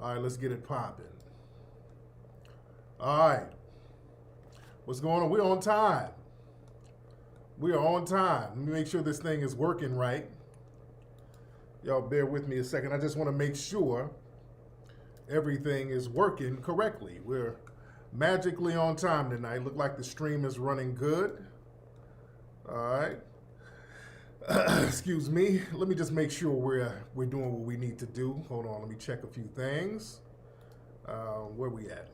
All right, let's get it popping. All right. What's going on? We're on time. We are on time. Let me make sure this thing is working right. Y'all bear with me a second. I just want to make sure everything is working correctly. We're magically on time tonight. Look like the stream is running good. All right. Excuse me. Let me just make sure we're doing what we need to do. Hold on. Let me check a few things. Where we at?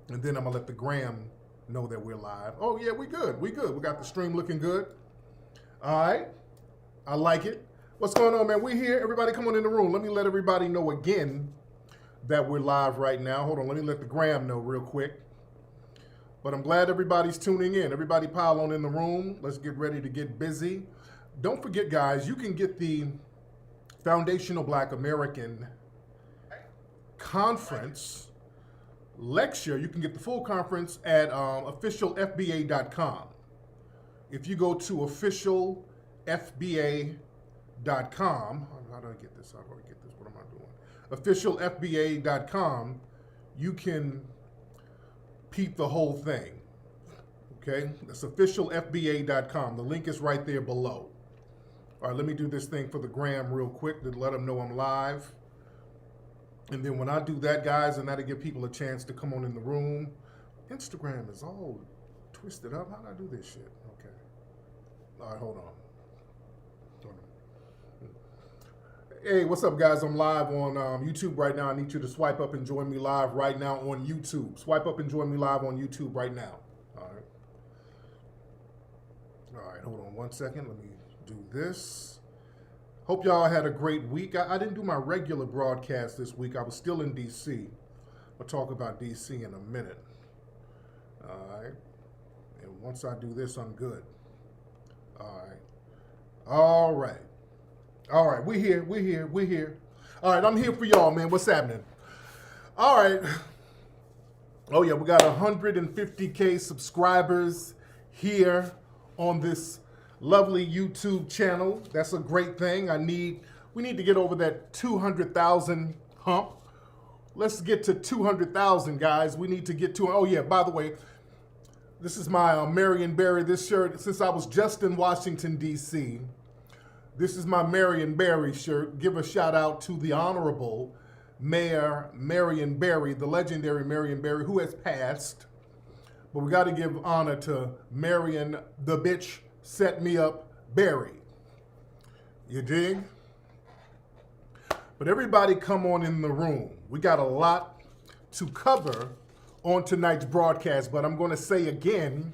And then I'm gonna let the gram know that we're live. Oh yeah, we good. We good. We got the stream looking good. All right. I like it. What's going on, man? We here. Everybody come on in the room. Let me let everybody know again that we're live right now. Hold on. Let me let the gram know real quick. But I'm glad everybody's tuning in. Everybody pile on in the room. Let's get ready to get busy. Don't forget, guys, you can get the Foundational Black American Conference lecture. You can get the full conference at officialfba.com. If you go to officialfba.com, how do I get this? How do I get this? What am I doing? Officialfba.com, you can peep the whole thing. Okay? That's officialfba.com. The link is right there below. All right, let me do this thing for the gram real quick to let them know I'm live. And then when I do that, guys, and that'll give people a chance to come on in the room. Instagram is all twisted up. How do I do this shit? Okay. All right, hold on. Hey, what's up, guys? I'm live on YouTube right now. I need you to swipe up and join me live right now on YouTube. Swipe up and join me live on YouTube right now. All right. All right, hold on one second. Let me do this. Hope y'all had a great week. I didn't do my regular broadcast this week. I was still in D.C. I'll talk about D.C. in a minute. All right. And once I do this, I'm good. All right. All right. All right. We're here. We're here. We're here. All right. I'm here for y'all, man. What's happening? All right. Oh, yeah. We got 150K subscribers here on this lovely YouTube channel. That's a great thing. We need to get over that 200,000 hump. Let's get to 200,000, guys. We need to get to, oh yeah, by the way, this is my Marion Barry, this shirt, since I was just in Washington, D.C. This is my Marion Barry shirt. Give a shout out to the Honorable Mayor Marion Barry, the legendary Marion Barry, who has passed. But we got to give honor to Marion, the bitch set me up Barry. You dig? But everybody come on in the room. We got a lot to cover on tonight's broadcast, but I'm going to say again,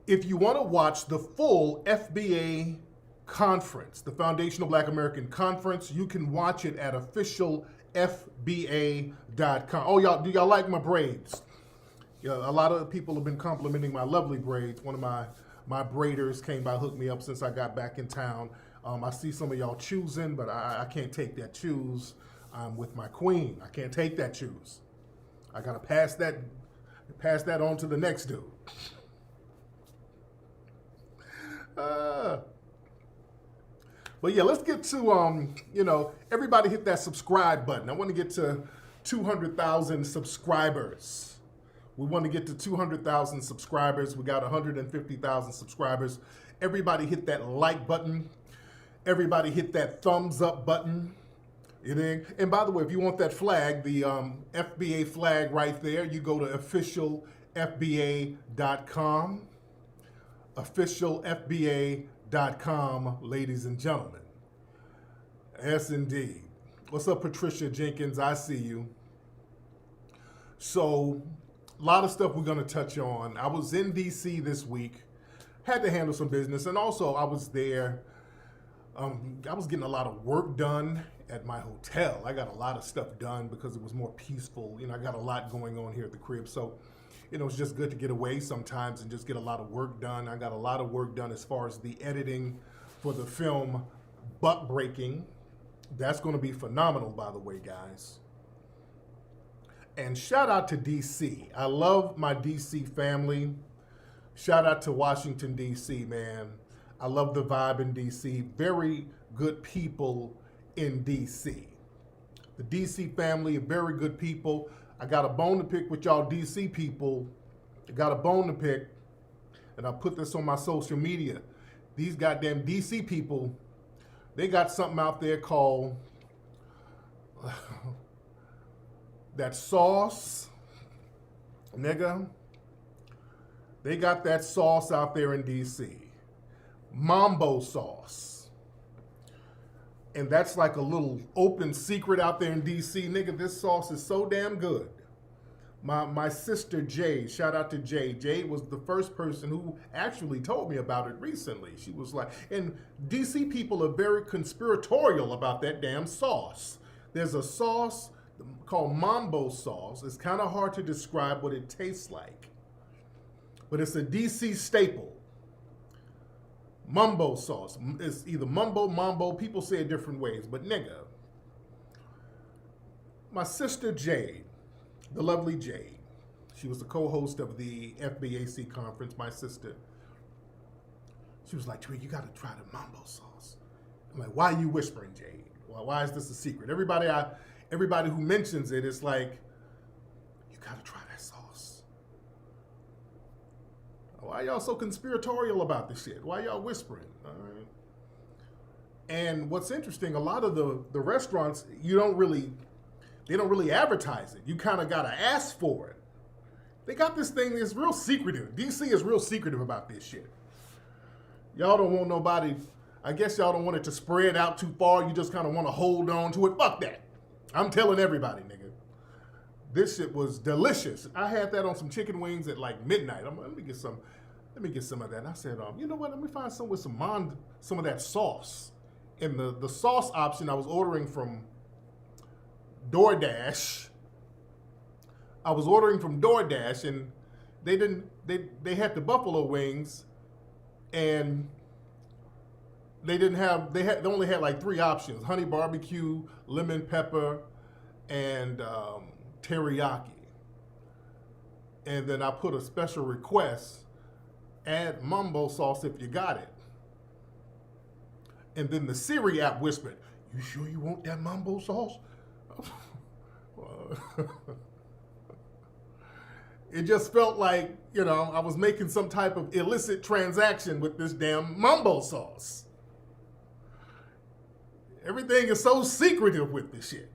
if you want to watch the full FBA conference, the Foundational Black American Conference, you can watch it at officialfba.com. Oh, y'all, do y'all like my braids? Yeah, a lot of people have been complimenting my lovely braids. One of my braiders came by, hooked me up since I got back in town. I see some of y'all choosing, but I can't take that choose. I'm with my queen. I can't take that choose. I gotta pass that on to the next dude. But yeah, let's get to everybody hit that subscribe button. I want to get to 200,000 subscribers. We want to get to 200,000 subscribers. We got 150,000 subscribers. Everybody hit that like button. Everybody hit that thumbs up button. You know? And by the way, if you want that flag, the FBA flag right there, you go to officialfba.com. Officialfba.com, ladies and gentlemen. Yes, indeed. What's up, Patricia Jenkins? I see you. So, a lot of stuff we're going to touch on. I was in D.C. this week, had to handle some business, and also I was there. I was getting a lot of work done at my hotel. I got a lot of stuff done because it was more peaceful. I got a lot going on here at the crib, so it's just good to get away sometimes and just get a lot of work done. I got a lot of work done as far as the editing for the film Buck Breaking. That's going to be phenomenal, by the way, guys. And shout out to DC. I love my DC family. Shout out to Washington, DC, man. I love the vibe in DC. Very good people in DC. The DC family are very good people. I got a bone to pick with y'all DC people. I got a bone to pick, and I put this on my social media. These goddamn DC people, they got something out there called that sauce, nigga. They got that sauce out there in DC. Mambo sauce. And that's like a little open secret out there in DC. Nigga, this sauce is so damn good. My sister Jade, shout out to Jade. Jade was the first person who actually told me about it recently. She was like, and DC people are very conspiratorial about that damn sauce. There's a sauce called Mambo sauce. It's kind of hard to describe what it tastes like, but it's a DC staple. Mambo sauce. It's either mambo. People say it different ways, but nigga, my sister Jade, the lovely Jade, she was the co-host of the FBAC conference, my sister. She was like, Tariq, you got to try the mambo sauce. I'm like, why are you whispering, Jade? Well, why is this a secret? Everybody who mentions it is like, you got to try that sauce. Why y'all so conspiratorial about this shit? Why y'all whispering? All right. And what's interesting, a lot of the restaurants, they don't really advertise it. You kind of got to ask for it. They got this thing that's real secretive. DC is real secretive about this shit. Y'all don't want nobody, I guess y'all don't want it to spread out too far. You just kind of want to hold on to it. Fuck that. I'm telling everybody, nigga. This shit was delicious. I had that on some chicken wings at like midnight. Let me get some of that. And I said, you know what? Let me find some with some of that sauce. And the sauce option I was ordering from DoorDash. And they had the buffalo wings, and they only had like 3 options: honey barbecue, lemon pepper, and teriyaki. And then I put a special request, add mambo sauce if you got it. And then the Siri app whispered, you sure you want that mambo sauce? It just felt like, I was making some type of illicit transaction with this damn mambo sauce. Everything is so secretive with this shit.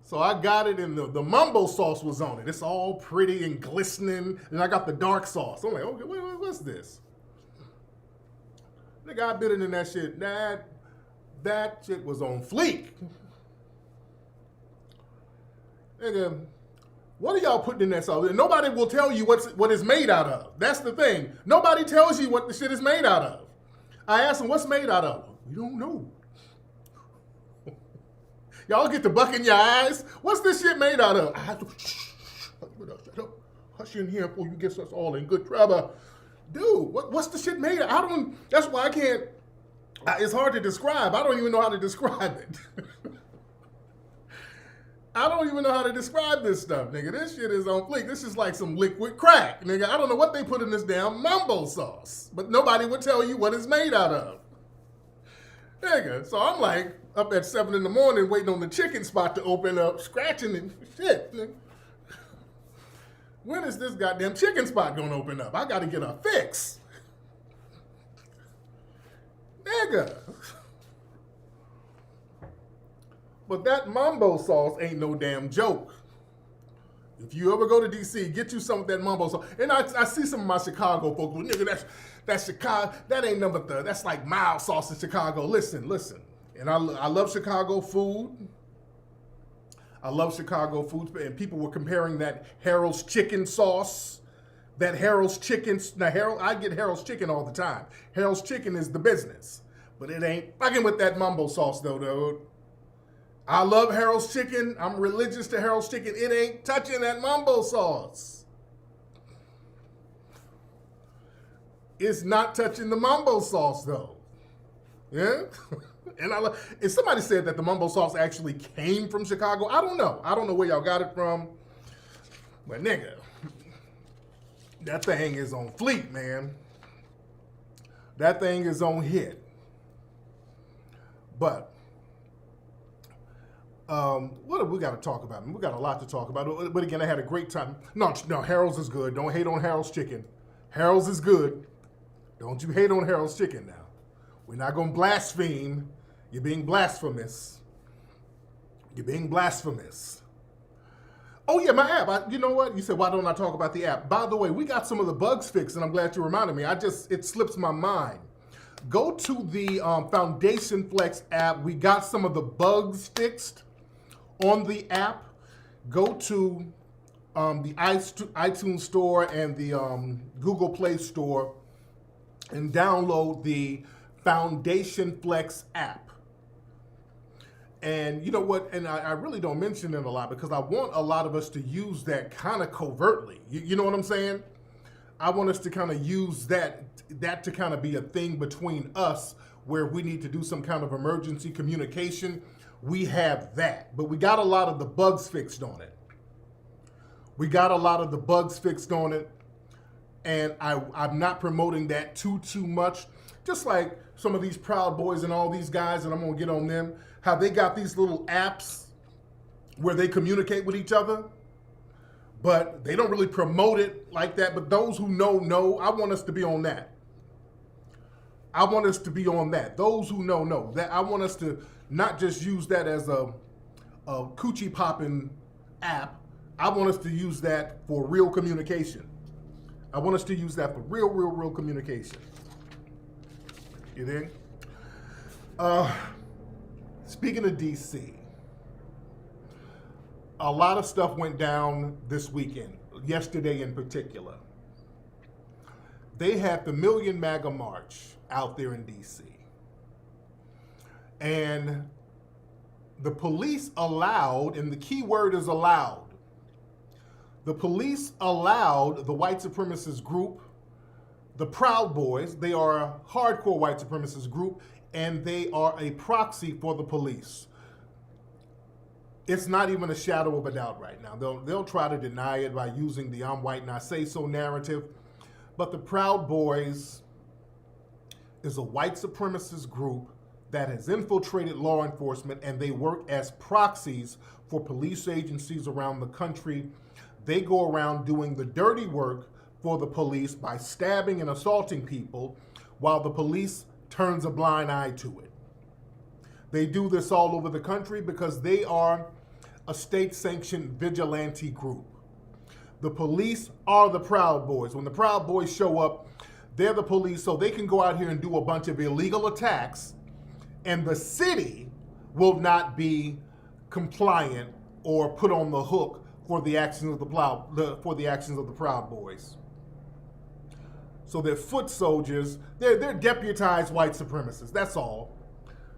So I got it, and the mambo sauce was on it. It's all pretty and glistening, and I got the dark sauce. I'm like, okay, what's this? Nigga, I bit into that shit. That shit was on fleek. Nigga, what are y'all putting in that sauce? Nobody will tell you what it's made out of. That's the thing. Nobody tells you what the shit is made out of. I asked them, what's made out of? We don't know. Y'all get the buck in your eyes. What's this shit made out of? I have to shut up. Hush in here before you get us all in good trouble. Dude, what's the shit made of? That's why I can't, it's hard to describe. I don't even know how to describe it. I don't even know how to describe this stuff, nigga. This shit is on fleek. This is like some liquid crack, nigga. I don't know what they put in this damn mambo sauce, but nobody would tell you what it's made out of. Nigga, so I'm like up at 7 in the morning waiting on the chicken spot to open up, scratching and shit, nigga. When is this goddamn chicken spot gonna open up? I gotta get a fix. Nigga. But that mambo sauce ain't no damn joke. If you ever go to DC, get you some of that mambo sauce. And I see some of my Chicago folks, well, nigga, that's Chicago, that ain't number 3. That's like mild sauce in Chicago. Listen. And I love Chicago food. I love Chicago food. And people were comparing that Harold's chicken sauce. That Harold's chicken. Now, I get Harold's chicken all the time. Harold's chicken is the business. But it ain't fucking with that mambo sauce, though, dude. I love Harold's chicken. I'm religious to Harold's chicken. It ain't touching that mambo sauce. It's not touching the mambo sauce, though. Yeah? And somebody said that the mambo sauce actually came from Chicago. I don't know. I don't know where y'all got it from. But nigga, that thing is on fleek, man. That thing is on hit. But What have we got to talk about? We got a lot to talk about. But again, I had a great time. No, Harold's is good. Don't hate on Harold's chicken. Harold's is good. Don't you hate on Harold's chicken now. We're not going to blaspheme. You're being blasphemous. You're being blasphemous. Oh, yeah, my app. You know what? You said, why don't I talk about the app? By the way, we got some of the bugs fixed, and I'm glad you reminded me. It slips my mind. Go to the Foundation Flex app. We got some of the bugs fixed on the app. Go to the iTunes Store and the Google Play Store and download the Foundation Flex app. And you know what? And I really don't mention it a lot because I want a lot of us to use that kind of covertly. You know what I'm saying? I want us to kind of use that to kind of be a thing between us where we need to do some kind of emergency communication. We have that, but we got a lot of the bugs fixed on it. And I'm not promoting that too much. Just like some of these Proud Boys and all these guys, and I'm gonna get on them, how they got these little apps where they communicate with each other, but they don't really promote it like that. But those who know. I want us to be on that. Those who know. That I want us to not just use that as a coochie popping app. I want us to use that for real communication. Real communication. You dig? Speaking of DC, a lot of stuff went down this weekend, yesterday in particular. They had the Million MAGA March out there in DC. And the police allowed, and the key word is allowed, the police allowed the white supremacist group, the Proud Boys. They are a hardcore white supremacist group, and they are a proxy for the police. It's not even a shadow of a doubt right now. They'll try to deny it by using the I'm white and I say so narrative. But the Proud Boys is a white supremacist group that has infiltrated law enforcement, and they work as proxies for police agencies around the country. They go around doing the dirty work for the police by stabbing and assaulting people while the police turns a blind eye to it. They do this all over the country because they are a state-sanctioned vigilante group. The police are the Proud Boys. When the Proud Boys show up, they're the police, so they can go out here and do a bunch of illegal attacks, and the city will not be compliant or put on the hook for the actions of the Proud Boys. So they're foot soldiers. They're deputized white supremacists. That's all.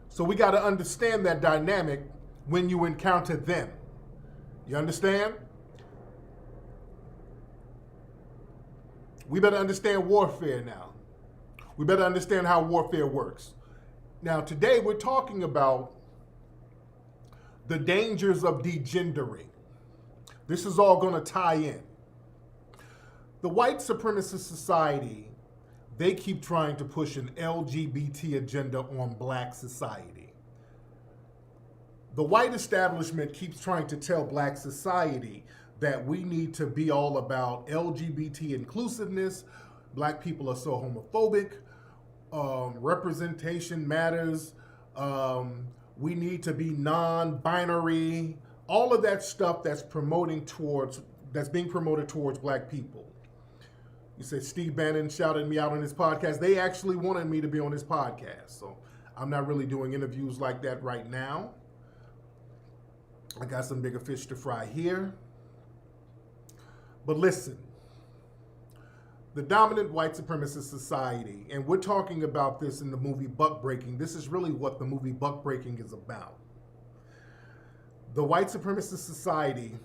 So we got to understand that dynamic when you encounter them. You understand? We better understand warfare now. We better understand how warfare works. Now, today we're talking about the dangers of degendering. This is all going to tie in. The white supremacist society, they keep trying to push an LGBT agenda on black society. The white establishment keeps trying to tell black society that we need to be all about LGBT inclusiveness. Black people are so homophobic. Representation matters. We need to be non-binary. All of that stuff that's being promoted towards black people. You say Steve Bannon shouted me out on his podcast. They actually wanted me to be on his podcast. So I'm not really doing interviews like that right now. I got some bigger fish to fry here. But listen, the dominant white supremacist society, and we're talking about this in the movie Buck Breaking. This is really what the movie Buck Breaking is about. The white supremacist society,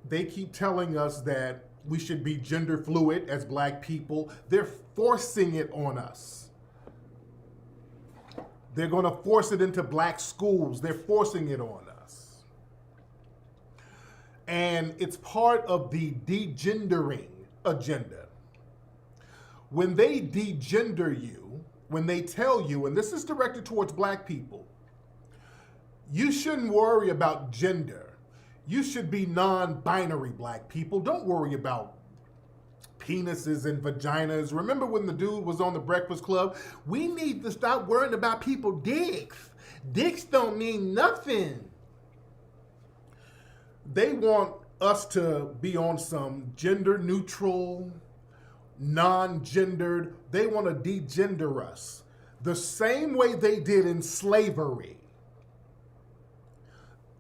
they keep telling us that we should be gender fluid as black people. They're forcing it on us. They're going to force it into black schools. They're forcing it on us. And it's part of the degendering agenda. When they degender you, when they tell you, and this is directed towards black people, You shouldn't worry about gender. You should be non-binary, black people. Don't worry about penises and vaginas. Remember when the dude was on the Breakfast Club? We need to stop worrying about people's dicks. Dicks don't mean nothing. They want us to be on some gender neutral, non-gendered. They want to degender us the same way they did in slavery.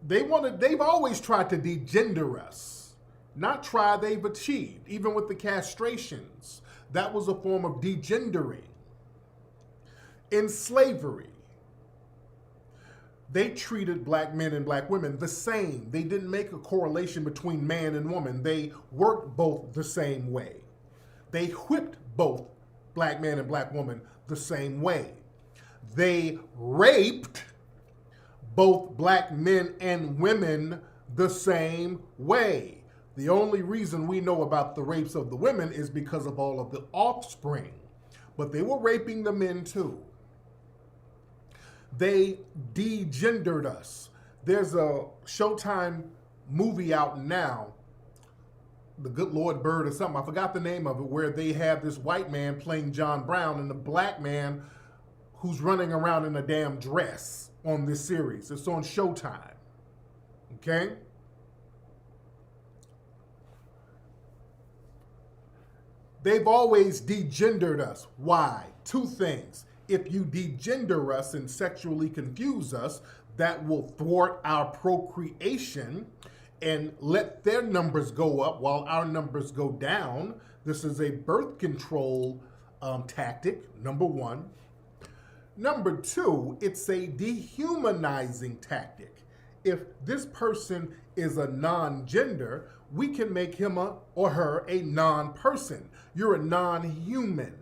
They've always tried to degender us. Not try, they've achieved. Even with the castrations, that was a form of degendering. In slavery, they treated black men and black women the same. They didn't make a correlation between man and woman. They worked both the same way. They whipped both black man and black woman the same way. They raped both black men and women the same way. The only reason we know about the rapes of the women is because of all of the offspring. But they were raping the men too. They degendered us. There's a Showtime movie out now, The Good Lord Bird or something, I forgot the name of it, where they have this white man playing John Brown and the black man who's running around in a damn dress on this series. It's on Showtime. Okay? They've always degendered us. Why? Two things. If you degender us and sexually confuse us, that will thwart our procreation and let their numbers go up while our numbers go down. This is a birth control tactic, number one. Number two, it's a dehumanizing tactic. If this person is a non-gender, we can make him or her a non-person. You're a non-human.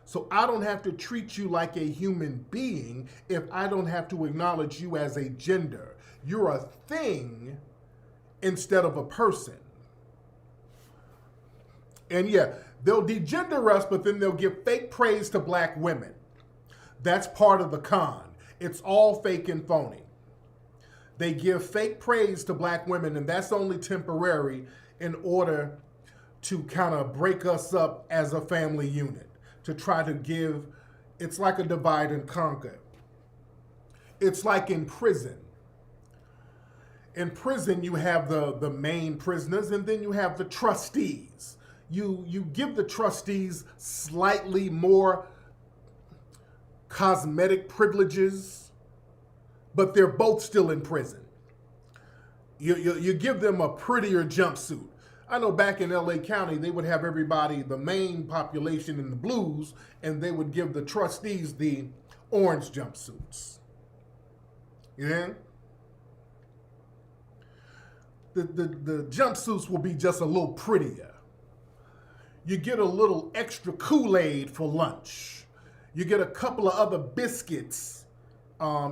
So I don't have to treat you like a human being if I don't have to acknowledge you as a gender. You're a thing instead of a person. And yeah, they'll degender us, but then they'll give fake praise to black women. That's part of the con. It's all fake and phony. They give fake praise to black women, and that's only temporary in order to kind of break us up as a family unit, to try to give, it's like a divide and conquer. It's like in prison. In prison, you have the main prisoners, and then you have the trustees. You give the trustees slightly more cosmetic privileges, but they're both still in prison. You give them a prettier jumpsuit. I know back in LA County, they would have everybody, the main population in the blues, and they would give the trustees the orange jumpsuits. Yeah? The jumpsuits will be just a little prettier. You get a little extra Kool-Aid for lunch. You get a couple of other biscuits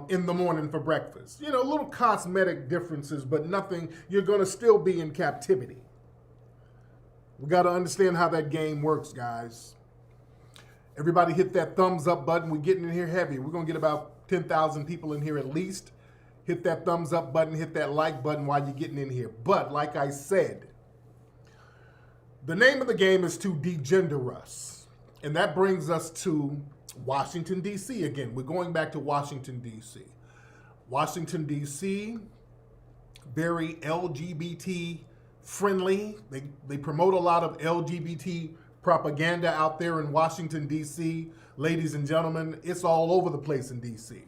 in the morning for breakfast. You know, little cosmetic differences, but nothing, you're going to still be in captivity. We got to understand how that game works, guys. Everybody hit that thumbs up button. We're getting in here heavy. We're going to get about 10,000 people in here at least. Hit that thumbs up button, hit that like button while you're getting in here. But like I said, the name of the game is to degender us. And that brings us to Washington, D.C. again. We're going back to Washington, D.C. Washington, D.C., very LGBT friendly. They promote a lot of LGBT propaganda out there in Washington, D.C. Ladies and gentlemen, it's all over the place in D.C.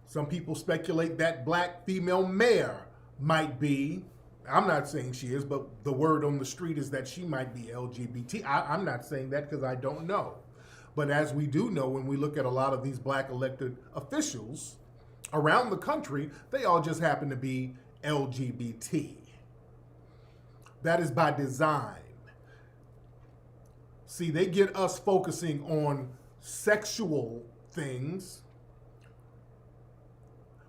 Some people speculate that black female mayor might be, I'm not saying she is, but the word on the street is that she might be LGBT. I'm not saying that because I don't know. But as we do know, when we look at a lot of these black elected officials around the country, they all just happen to be LGBT. That is by design. See, they get us focusing on sexual things.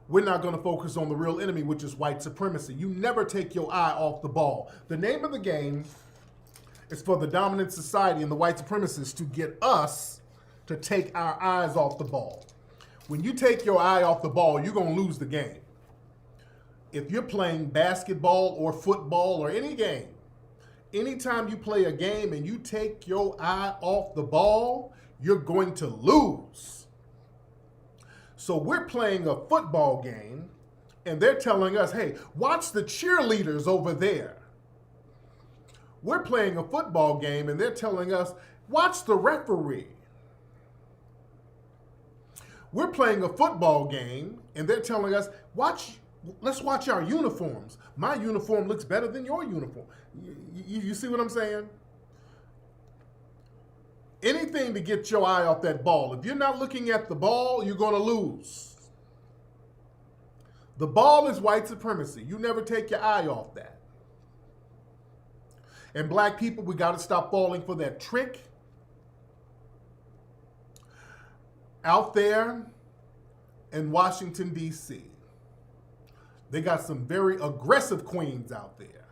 We're not going to focus on the real enemy, which is white supremacy. You never take your eye off the ball. The name of the game is for the dominant society and the white supremacists to get us to take our eyes off the ball. When you take your eye off the ball, you're going to lose the game. If you're playing basketball or football or any game, anytime you play a game and you take your eye off the ball, you're going to lose. So we're playing a football game and they're telling us, hey, watch the cheerleaders over there. We're playing a football game and they're telling us, watch the referee. We're playing a football game and they're telling us, let's watch our uniforms. My uniform looks better than your uniform. You see what I'm saying? Anything to get your eye off that ball. If you're not looking at the ball, you're going to lose. The ball is white supremacy. You never take your eye off that. And black people, we got to stop falling for that trick. Out there in Washington, D.C., they got some very aggressive queens out there.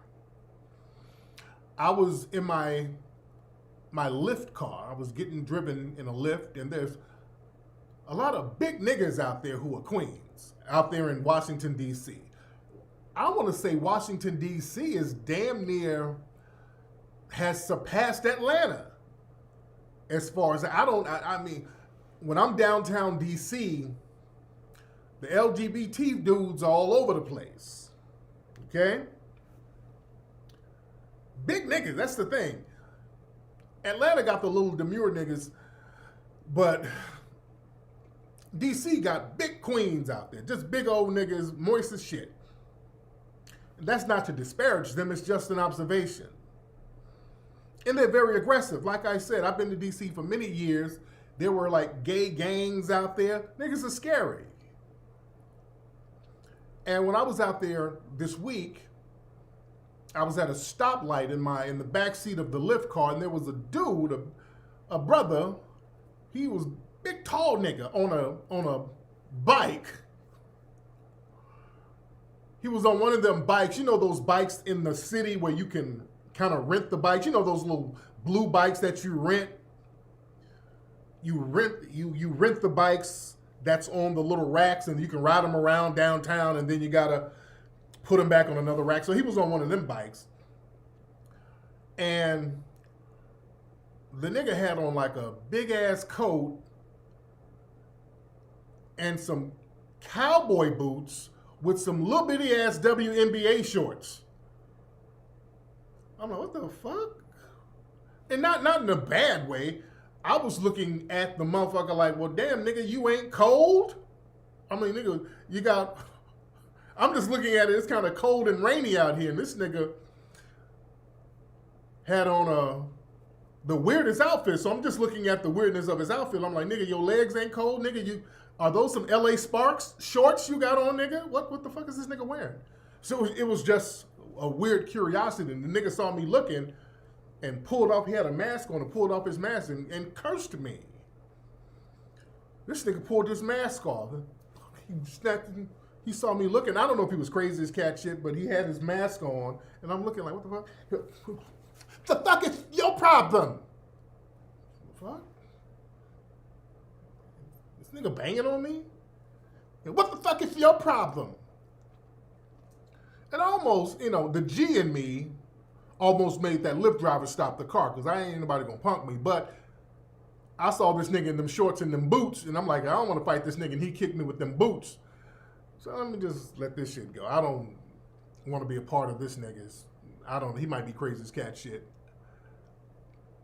I was in my Lyft car. I was getting driven in a Lyft, and there's a lot of big niggas out there who are queens out there in Washington, D.C. I want to say Washington, D.C. is damn near has surpassed Atlanta as far as I mean, when I'm downtown D.C., the LGBT dudes are all over the place. Okay? Big niggas, that's the thing. Atlanta got the little demure niggas, but DC got big queens out there. Just big old niggas, moist as shit. And that's not to disparage them, it's just an observation. And they're very aggressive. Like I said, I've been to DC for many years. There were like gay gangs out there. Niggas are scary. And when I was out there this week, I was at a stoplight in the back seat of the Lyft car, and there was a dude, a brother. He was big, tall nigga on a bike. He was on one of them bikes. You know those bikes in the city where you can kind of rent the bikes. You know those little blue bikes that you rent. You rent the bikes that's on the little racks, and you can ride them around downtown, and then you gotta put him back on another rack. So he was on one of them bikes. And the nigga had on like a big ass coat and some cowboy boots with some little bitty ass WNBA shorts. I'm like, what the fuck? And not in a bad way. I was looking at the motherfucker like, well, damn, nigga, you ain't cold? I mean, nigga, you got... I'm just looking at it. It's kind of cold and rainy out here. And this nigga had on the weirdest outfit. So I'm just looking at the weirdness of his outfit. I'm like, nigga, your legs ain't cold? Nigga, are those some LA Sparks shorts you got on, nigga? What the fuck is this nigga wearing? So it was just a weird curiosity. And the nigga saw me looking and pulled off, he had a mask on and pulled off his mask and cursed me. This nigga pulled his mask off. He saw me looking. I don't know if he was crazy as cat shit, but he had his mask on, and I'm looking like, what the fuck? The fuck is your problem? The fuck? This nigga banging on me? And what the fuck is your problem? And almost, the G in me almost made that Lyft driver stop the car, because I ain't nobody gonna punk me, but I saw this nigga in them shorts and them boots, and I'm like, I don't want to fight this nigga, and he kicked me with them boots. So let me just let this shit go. I don't want to be a part of this nigga's. He might be crazy as cat shit.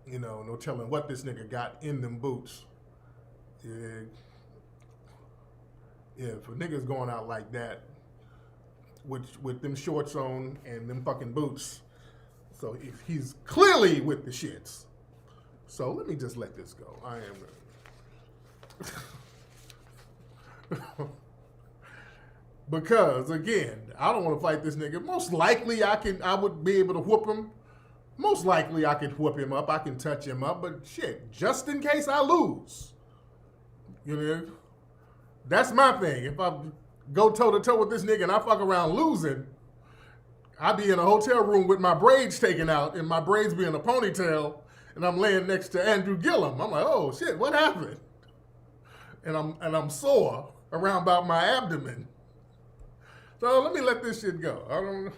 No telling what this nigga got in them boots. Yeah, if a nigga's going out like that with them shorts on and them fucking boots, so if he's clearly with the shits. So let me just let this go. I am... Because, again, I don't want to fight this nigga. Most likely I would be able to whoop him. Most likely I could whoop him up. I can touch him up. But shit, just in case I lose. That's my thing. If I go toe-to-toe with this nigga and I fuck around losing, I'd be in a hotel room with my braids taken out and my braids be in a ponytail, and I'm laying next to Andrew Gillum. I'm like, oh shit, what happened? I'm sore around about my abdomen. So let me let this shit go. I don't.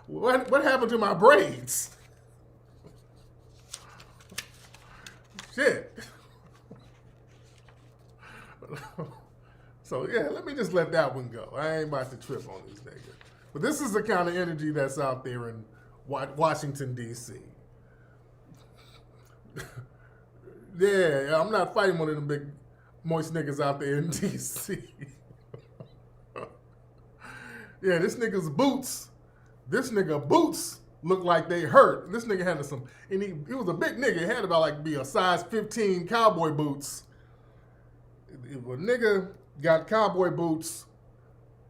What happened to my braids? Shit. So yeah, let me just let that one go. I ain't about to trip on these niggas. But this is the kind of energy that's out there in Washington, D.C. Yeah, I'm not fighting one of them big moist niggas out there in D.C. Yeah, this nigga boots looked like they hurt. This nigga had some, and he was a big nigga. He had about like be a size 15 cowboy boots. If a nigga got cowboy boots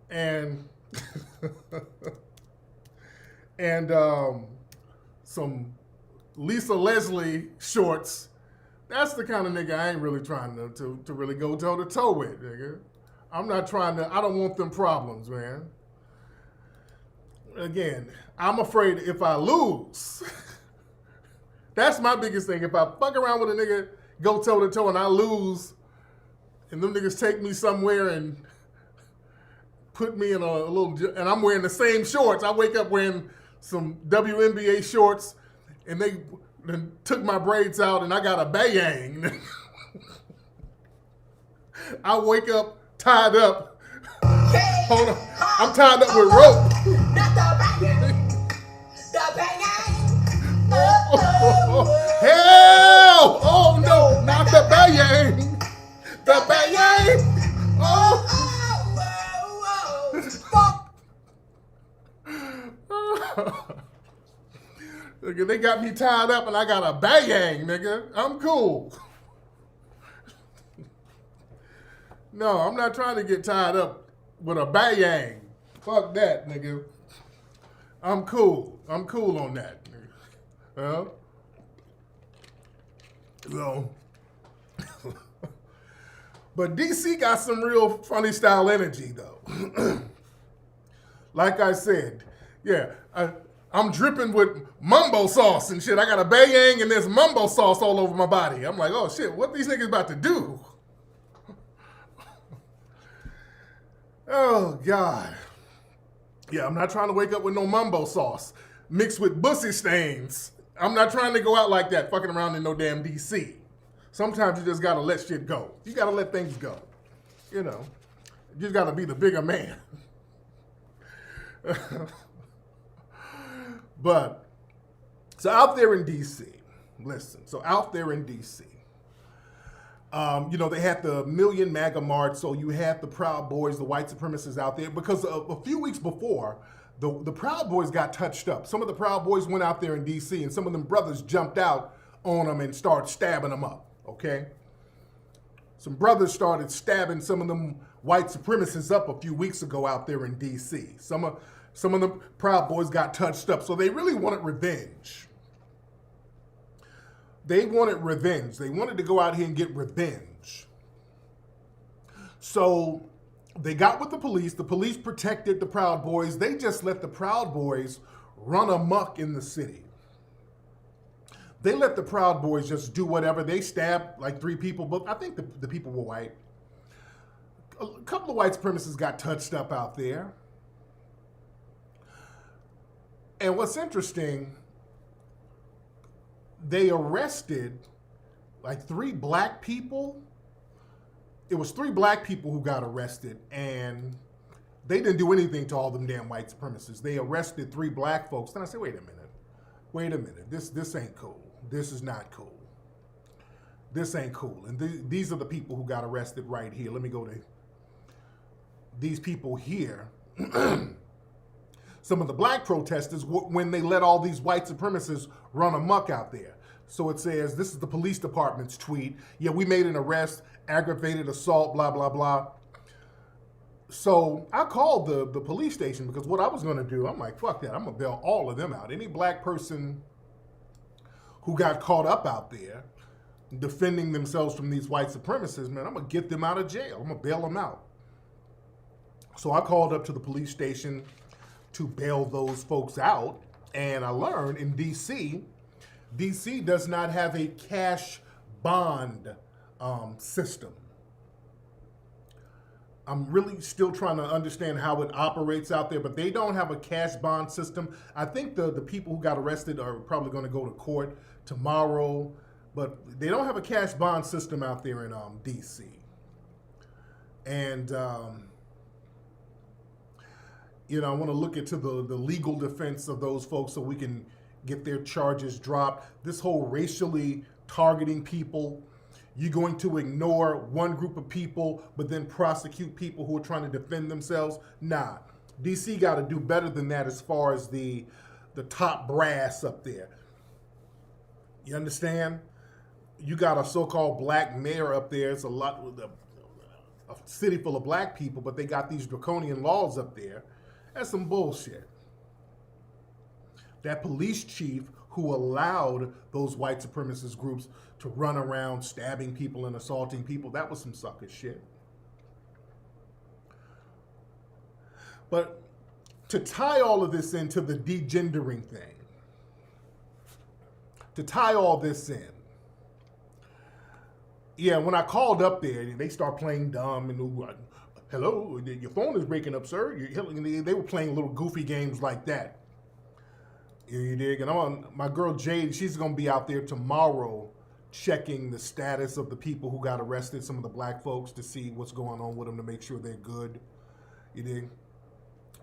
and and some Lisa Leslie shorts, that's the kind of nigga I ain't really trying to really go toe to toe with, nigga. I don't want them problems, man. Again, I'm afraid if I lose, that's my biggest thing. If I fuck around with a nigga, go toe to toe, and I lose, and them niggas take me somewhere and put me in a little, and I'm wearing the same shorts. I wake up wearing some WNBA shorts, and they then took my braids out, and I got a bayang. I wake up tied up. Hold on, I'm tied up with rope. Not the bayang. The bayang. Hell! Oh no, not the bayang. The bayang. Oh. Nigga, they got me tied up and I got a bayang, nigga. I'm cool. No, I'm not trying to get tied up with a bayang. Fuck that, nigga. I'm cool. I'm cool on that, nigga. So, but DC got some real funny style energy, though. Like I said, yeah, I'm dripping with mumbo sauce and shit. I got a bayang and there's mumbo sauce all over my body. I'm like, oh shit, what these niggas about to do? Oh, God. Yeah, I'm not trying to wake up with no mumbo sauce mixed with bussy stains. I'm not trying to go out like that, fucking around in no damn DC. Sometimes you just gotta let shit go. You gotta let things go. You know, you just gotta be the bigger man. But, so out there in DC, listen, you know, they had the Million MAGA March, so you had the Proud Boys, the white supremacists out there, because a few weeks before, the Proud Boys got touched up. Some of the Proud Boys went out there in D.C., and some of them brothers jumped out on them and started stabbing them up, okay? Some brothers started stabbing some of them white supremacists up a few weeks ago out there in D.C. Some of the Proud Boys got touched up, so they really wanted revenge. They wanted revenge. They wanted to go out here and get revenge. So they got with the police. The police protected the Proud Boys. They just let the Proud Boys run amok in the city. They let the Proud Boys just do whatever. They stabbed like 3 people, but I think the people were white. A couple of white supremacists got touched up out there. And what's interesting, they arrested like 3 black people. It was 3 black people who got arrested, and they didn't do anything to all them damn white supremacists. They arrested 3 black folks. Then I said, wait a minute. This ain't cool. This is not cool. This ain't cool. And these are the people who got arrested right here. Let me go to these people here. Some of the black protesters, when they let all these white supremacists run amok out there. So it says, this is the police department's tweet. Yeah, we made an arrest, aggravated assault, blah, blah, blah. So I called the police station because what I was going to do, I'm like, fuck that. I'm going to bail all of them out. Any black person who got caught up out there defending themselves from these white supremacists, man, I'm going to get them out of jail. I'm going to bail them out. So I called up to the police station to bail those folks out. And I learned in DC does not have a cash bond system. I'm really still trying to understand how it operates out there, but they don't have a cash bond system. I think the people who got arrested are probably going to go to court tomorrow, but they don't have a cash bond system out there in D.C. And, I want to look into the legal defense of those folks so we can get their charges dropped. This whole racially targeting people, you're going to ignore one group of people but then prosecute people who are trying to defend themselves? Nah, DC got to do better than that as far as the top brass up there. You understand? You got a so-called black mayor up there. It's a city full of black people, but they got these draconian laws up there. That's some bullshit. That police chief who allowed those white supremacist groups to run around stabbing people and assaulting people, that was some sucker shit. But to tie all of this into the degendering thing, to tie all this in, yeah, when I called up there, they start playing dumb and hello, your phone is breaking up, sir. They were playing little goofy games like that. You dig? And my girl Jade, she's going to be out there tomorrow checking the status of the people who got arrested, some of the black folks, to see what's going on with them, to make sure they're good. You dig?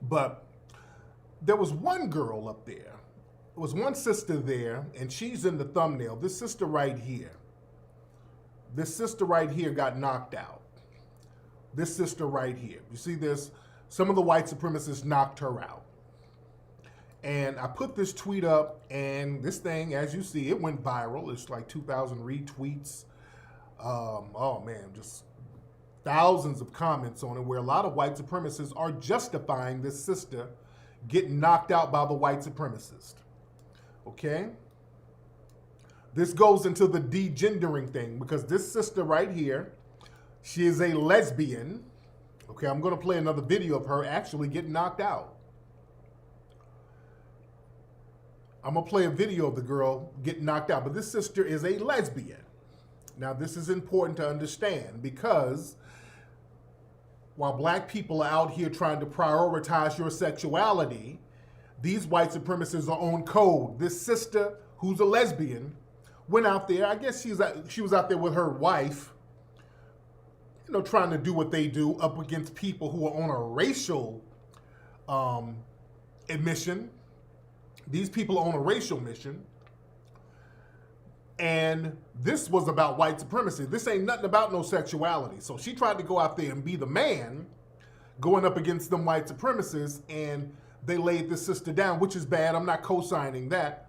But there was one girl up there. There was one sister there, and she's in the thumbnail. This sister right here. This sister right here got knocked out. This sister right here. You see this? Some of the white supremacists knocked her out. And I put this tweet up, and this thing, as you see, it went viral. It's like 2,000 retweets. Oh man, just thousands of comments on it, where a lot of white supremacists are justifying this sister getting knocked out by the white supremacist. Okay? This goes into the degendering thing, because this sister right here, she is a lesbian. Okay, I'm going to play another video of her actually getting knocked out. I'm going to play a video of the girl getting knocked out. But this sister is a lesbian. Now, this is important to understand, because while black people are out here trying to prioritize your sexuality, these white supremacists are on code. This sister, who's a lesbian, went out there. I guess she was out there with her wife, trying to do what they do up against people who are on a racial admission. These people are on a racial mission. And this was about white supremacy. This ain't nothing about no sexuality. So she tried to go out there and be the man going up against them white supremacists, and they laid this sister down, which is bad. I'm not co-signing that.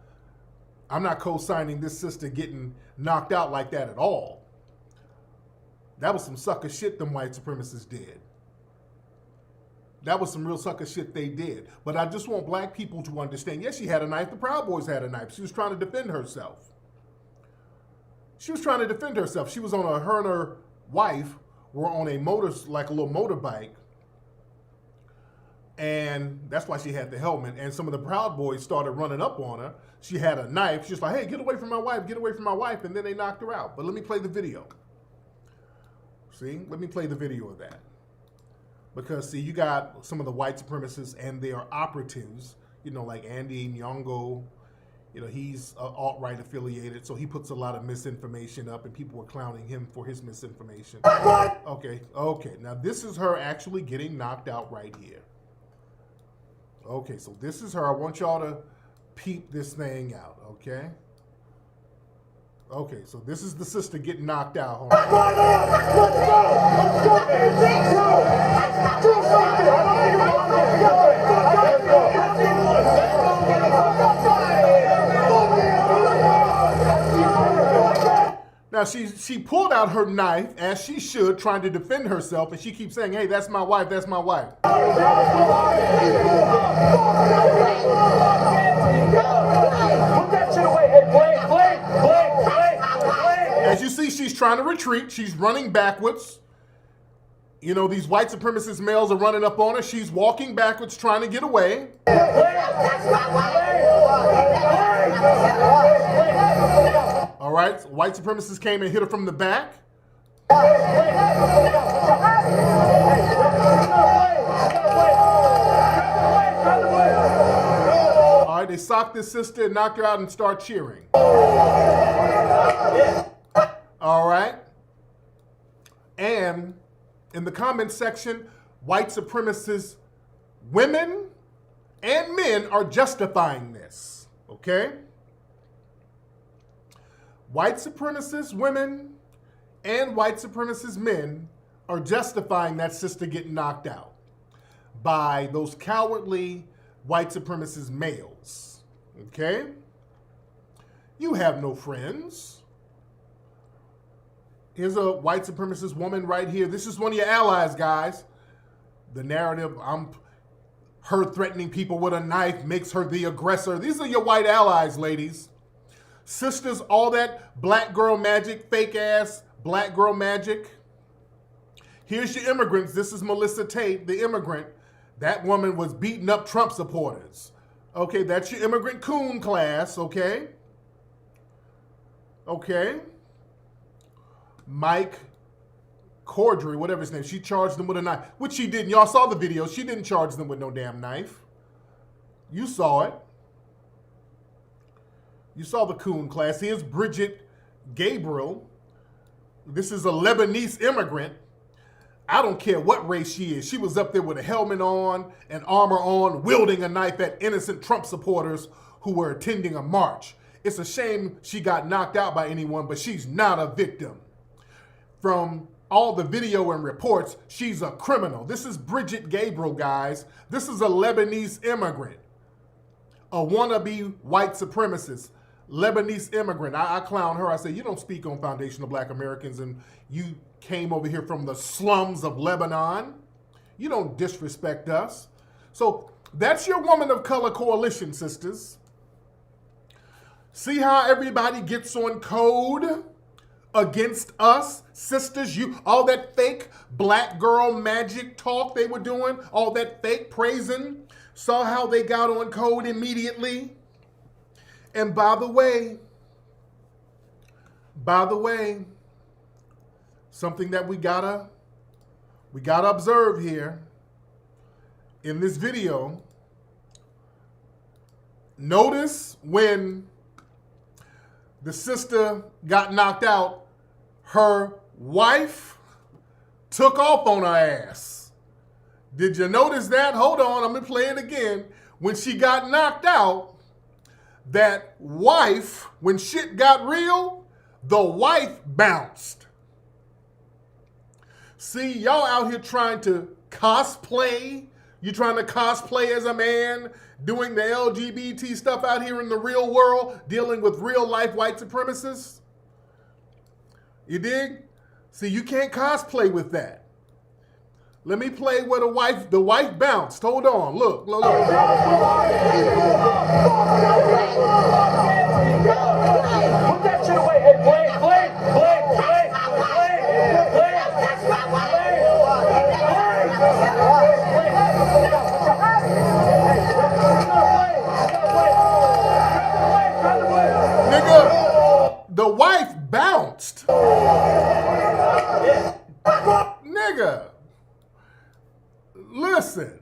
I'm not co-signing this sister getting knocked out like that at all. That was some sucker shit them white supremacists did. That was some real sucker shit they did. But I just want black people to understand, yes, she had a knife. The Proud Boys had a knife. She was trying to defend herself. She was trying to defend herself. She was on her and her wife were on a like a little motorbike. And that's why she had the helmet. And some of the Proud Boys started running up on her. She had a knife. She was like, hey, get away from my wife. Get away from my wife. And then they knocked her out. But let me play the video. See? Let me play the video of that. Because, see, you got some of the white supremacists and their operatives, like Andy Nyong'o. He's alt-right affiliated, so he puts a lot of misinformation up, and people were clowning him for his misinformation. Okay. Now, this is her actually getting knocked out right here. Okay, so this is her. I want y'all to peep this thing out, okay? Okay, so this is the sister getting knocked out. Hold on. Now, she pulled out her knife, as she should, trying to defend herself, and she keeps saying, hey, that's my wife, that's my wife. Put that shit away. Hey, Blake. As you see, she's trying to retreat. She's running backwards. These white supremacist males are running up on her. She's walking backwards, trying to get away. All right, white supremacists came and hit her from the back. All right, they socked this sister and knocked her out and start cheering. All right. And in the comment section, white supremacist women and men are justifying this. Okay? White supremacist women and white supremacist men are justifying that sister getting knocked out by those cowardly white supremacist males. Okay? You have no friends. Here's a white supremacist woman right here. This is one of your allies, guys. The narrative, her threatening people with a knife makes her the aggressor. These are your white allies, ladies. Sisters, all that black girl magic, fake ass black girl magic. Here's your immigrants. This is Melissa Tate, the immigrant. That woman was beating up Trump supporters. Okay, that's your immigrant coon class, okay? Okay. Mike Cordry, whatever his name, she charged them with a knife, which she didn't. Y'all saw the video. She didn't charge them with no damn knife. You saw it. You saw the coon class. Here's Bridget Gabriel. This is a Lebanese immigrant. I don't care what race she is. She was up there with a helmet on and armor on, wielding a knife at innocent Trump supporters who were attending a march. It's a shame she got knocked out by anyone, but she's not a victim. From all the video and reports, she's a criminal. This is Bridget Gabriel, guys. This is a Lebanese immigrant, a wannabe white supremacist, Lebanese immigrant. I clown her. I say, you don't speak on foundational black Americans and you came over here from the slums of Lebanon. You don't disrespect us. So that's your woman of color coalition, sisters. See how everybody gets on code against us, sisters? You, all that fake black girl magic talk they were doing, all that fake praising, saw how they got on code immediately. And by the way, something that we gotta observe here in this video. Notice when the sister got knocked out, her wife took off on her ass. Did you notice that? Hold on, I'm gonna play it again. When she got knocked out, that wife, when shit got real, the wife bounced. See, y'all out here trying to cosplay. You trying to cosplay as a man, doing the LGBT stuff out here in the real world, dealing with real life white supremacists? You dig? See, you can't cosplay with that. Let me play where the wife bounced. Hold on, look. Put that shit away. Hey, Blake. Nigga, the wife bounced. Nigga, listen.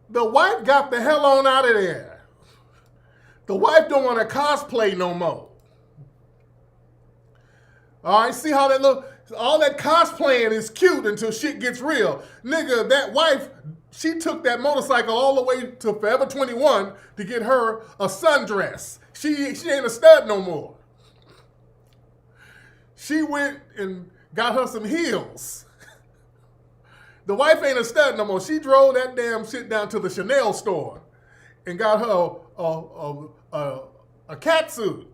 The wife got the hell on out of there. The wife don't want to cosplay no more. All right, see how that look? All that cosplaying is cute until shit gets real. Nigga, that wife, she took that motorcycle all the way to Forever 21 to get her a sundress. She ain't a stud no more. She went and got her some heels. The wife ain't a stud no more. She drove that damn shit down to the Chanel store and got her a cat suit.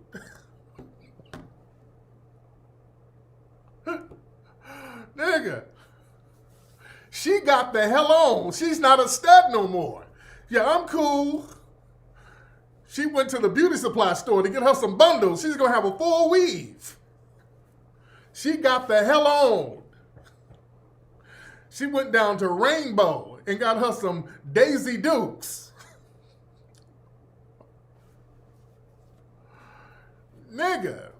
Nigga, she got the hell on. She's not a stud no more. Yeah, I'm cool. She went to the beauty supply store to get her some bundles. She's gonna have a full weave. She got the hell on. She went down to Rainbow and got her some Daisy Dukes. Nigga.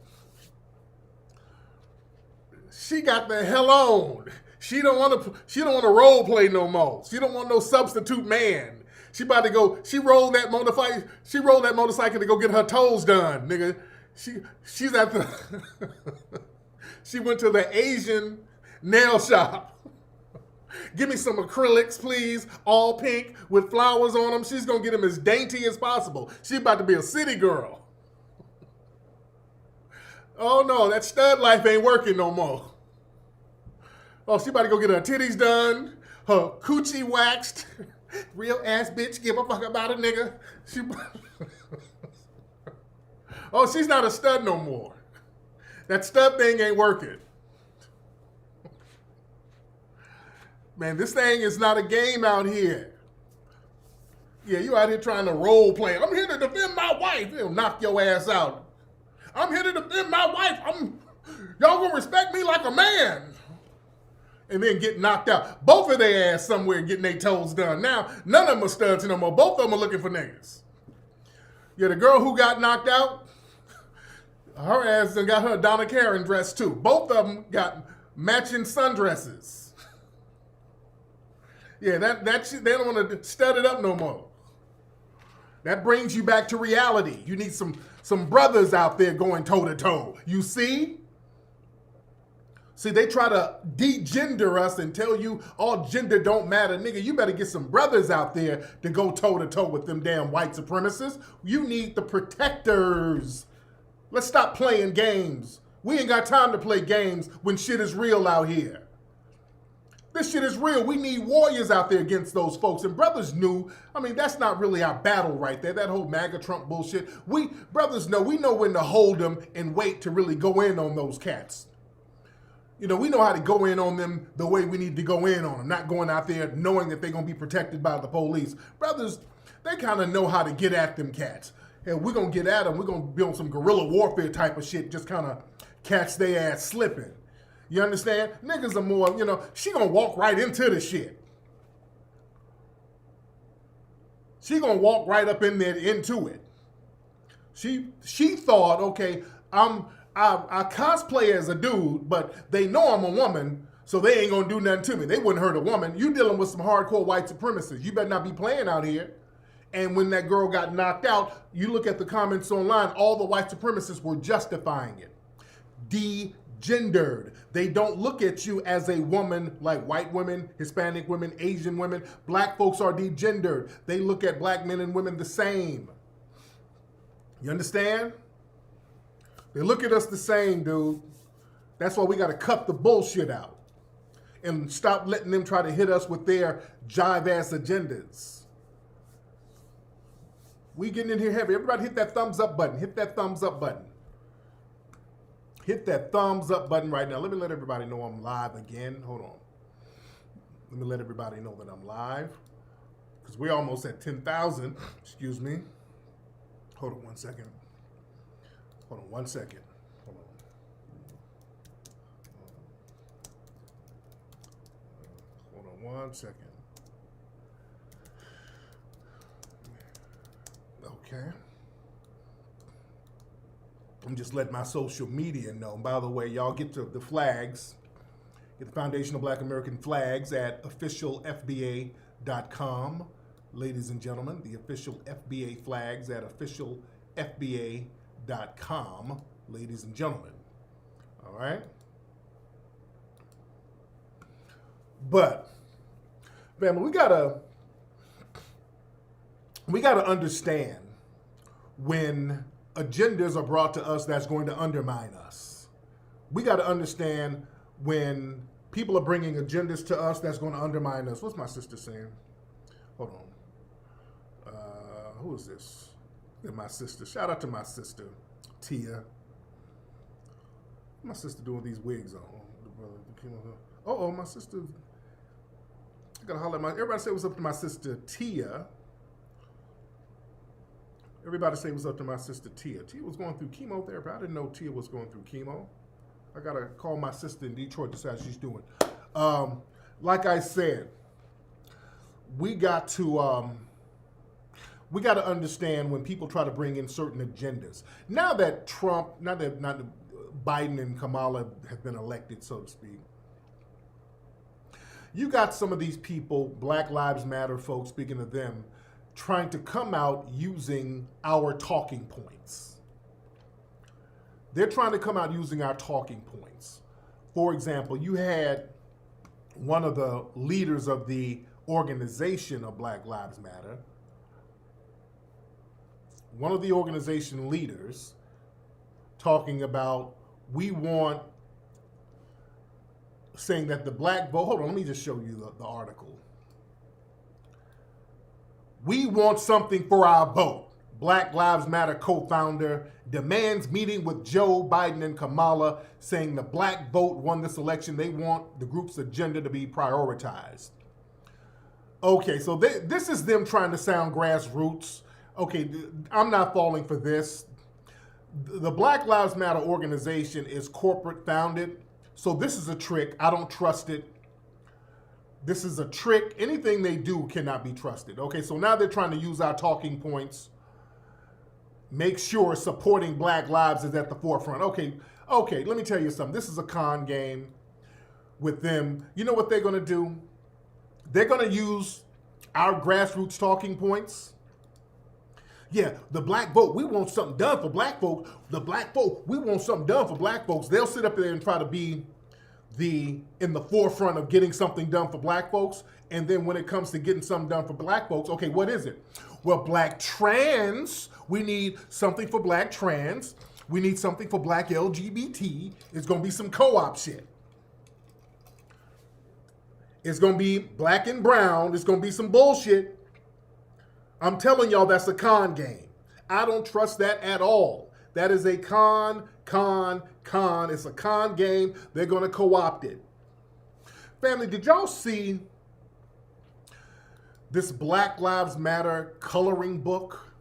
She got the hell on. She don't want to role play no more. She don't want no substitute man. She about to go. She rolled that motorcycle to go get her toes done, nigga. She's at the. She went to the Asian nail shop. Give me some acrylics, please, all pink with flowers on them. She's gonna get them as dainty as possible. She about to be a city girl. Oh no, that stud life ain't working no more. Oh, she about to go get her titties done, her coochie waxed. Real ass bitch, give a fuck about a nigga. Oh, she's not a stud no more. That stud thing ain't working. Man, this thing is not a game out here. Yeah, you out here trying to role play. I'm here to defend my wife. It'll knock your ass out. I'm here to defend my wife. Y'all gonna respect me like a man. And then get knocked out. Both of their ass somewhere getting their toes done. Now, none of them are studs no more. Both of them are looking for niggas. Yeah, the girl who got knocked out, her ass done got her a Donna Karen dress too. Both of them got matching sundresses. Yeah, they don't want to stud it up no more. That brings you back to reality. You need some brothers out there going toe to toe. You see? See, they try to degender us and tell you all gender don't matter. Nigga, you better get some brothers out there to go toe to toe with them damn white supremacists. You need the protectors. Let's stop playing games. We ain't got time to play games when shit is real out here. This shit is real. We need warriors out there against those folks. And brothers knew, that's not really our battle right there. That whole MAGA Trump bullshit. Brothers know, we know when to hold them and wait to really go in on those cats. You know, we know how to go in on them the way we need to go in on them, not going out there knowing that they're going to be protected by the police. Brothers, they kind of know how to get at them cats. And we're going to get at them. We're going to be on some guerrilla warfare type of shit, just kind of catch their ass slipping. You understand? Niggas are more, she going to walk right into the shit. She going to walk right up in there into it. She thought, okay, I cosplay as a dude, but they know I'm a woman, so they ain't gonna do nothing to me. They wouldn't hurt a woman. You dealing with some hardcore white supremacists. You better not be playing out here. And when that girl got knocked out, you look at the comments online, all the white supremacists were justifying it. Degendered. They don't look at you as a woman like white women, Hispanic women, Asian women. Black folks are degendered. They look at black men and women the same. You understand? They look at us the same, dude. That's why we got to cut the bullshit out and stop letting them try to hit us with their jive-ass agendas. We getting in here heavy. Everybody hit that thumbs up button. Hit that thumbs up button. Hit that thumbs up button right now. Let me let everybody know I'm live again. Hold on. Let me let everybody know that I'm live because we're almost at 10,000. Excuse me. Hold on 1 second. Hold on 1 second. Hold on. Hold on 1 second. Okay. I'm just letting my social media know. And by the way, y'all get to the flags. Get the Foundation of Black American Flags at officialfba.com. Ladies and gentlemen, the official FBA flags at officialfba.com. Ladies and gentlemen. All right? But, family, we gotta understand when agendas are brought to us that's going to undermine us. We got to understand when people are bringing agendas to us that's going to undermine us. What's my sister saying? Hold on. Who is this? My sister. Shout out to my sister, Tia. My sister doing these wigs on. Oh, my sister. I gotta holler at everybody say what's up to my sister, Tia. Everybody say what's up to my sister, Tia. Tia was going through chemotherapy. I didn't know Tia was going through chemo. I gotta call my sister in Detroit to see how she's doing. Like I said, we got to understand when people try to bring in certain agendas. Now that Biden and Kamala have been elected, so to speak, You got some of these people, Black Lives Matter folks, speaking of them, trying to come out using our talking points. They're trying to come out using our talking points. For example, you had one of the leaders of the organization of Black Lives Matter, one of the organization leaders talking about saying that the black vote, hold on, let me just show you the article. We want something for our vote. Black Lives Matter co-founder demands meeting with Joe Biden and Kamala, saying the black vote won this election. They want the group's agenda to be prioritized. Okay, so this is them trying to sound grassroots. Okay, I'm not falling for this. The Black Lives Matter organization is corporate founded, so this is a trick. I don't trust it. This is a trick. Anything they do cannot be trusted. Okay, so now they're trying to use our talking points. Make sure supporting Black lives is at the forefront. Okay, let me tell you something. This is a con game with them. You know what they're going to do? They're going to use our grassroots talking points. Yeah, the black vote, we want something done for black folks. The black vote, we want something done for black folks. They'll sit up there and try to be in the forefront of getting something done for black folks. And then when it comes to getting something done for black folks, okay, what is it? Well, black trans, we need something for black trans. We need something for black LGBT. It's going to be some co-op shit. It's going to be black and brown. It's going to be some bullshit. I'm telling y'all that's a con game. I don't trust that at all. That is a con. It's a con game. They're going to co-opt it. Family, did y'all see this Black Lives Matter coloring book?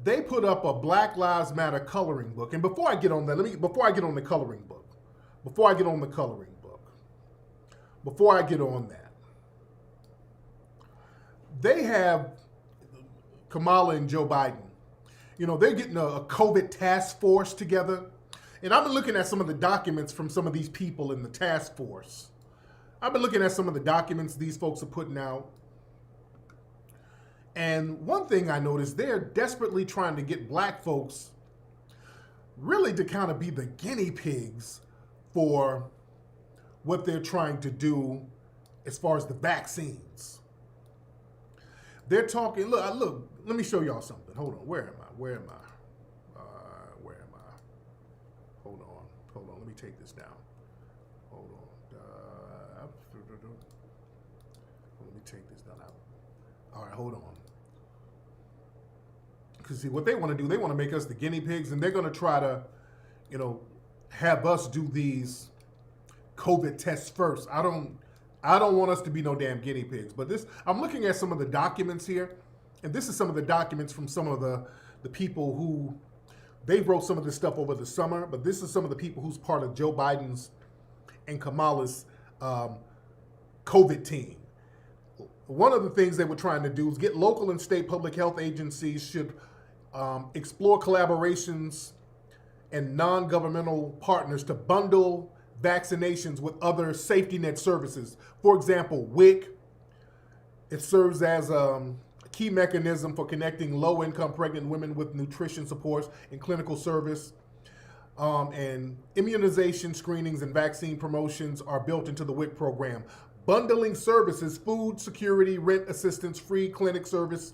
They put up a Black Lives Matter coloring book. And before I get on that, before I get on the coloring book, they have Kamala and Joe Biden. You know, they're getting a COVID task force together. And I've been looking at some of the documents from some of these people in the task force. I've been looking at some of the documents these folks are putting out. And one thing I noticed, they're desperately trying to get black folks really to kind of be the guinea pigs for what they're trying to do as far as the vaccines. They're talking, look, let me show y'all something. Hold on, where am I? Hold on, let me take this down. Hold on. Let me take this down. All right, hold on. Because see, what they want to do, they want to make us the guinea pigs, and they're going to try to, have us do these COVID tests first. I don't want us to be no damn guinea pigs. But I'm looking at some of the documents here, and this is some of the documents from some of the people who, they wrote some of this stuff over the summer, but this is some of the people who's part of Joe Biden's and Kamala's COVID team. One of the things they were trying to do is get local and state public health agencies should explore collaborations and non-governmental partners to bundle vaccinations with other safety net services. For example, WIC, it serves as a key mechanism for connecting low-income pregnant women with nutrition supports and clinical service. And immunization screenings and vaccine promotions are built into the WIC program. Bundling services, food security, rent assistance, free clinic service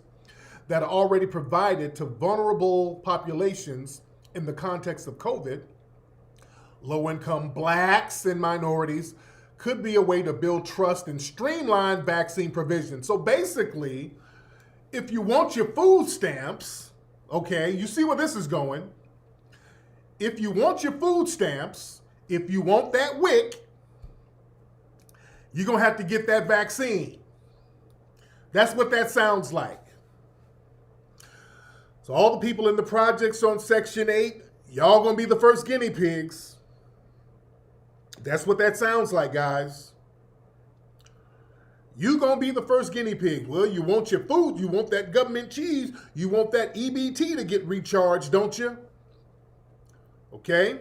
that are already provided to vulnerable populations in the context of COVID, low-income blacks and minorities, could be a way to build trust and streamline vaccine provision. So basically, if you want your food stamps, okay, you see where this is going. If you want your food stamps, if you want that WIC, you're going to have to get that vaccine. That's what that sounds like. So all the people in the projects on Section 8, y'all going to be the first guinea pigs. That's what that sounds like, guys. You going to be the first guinea pig. Well, you want your food, you want that government cheese, you want that EBT to get recharged, don't you? Okay?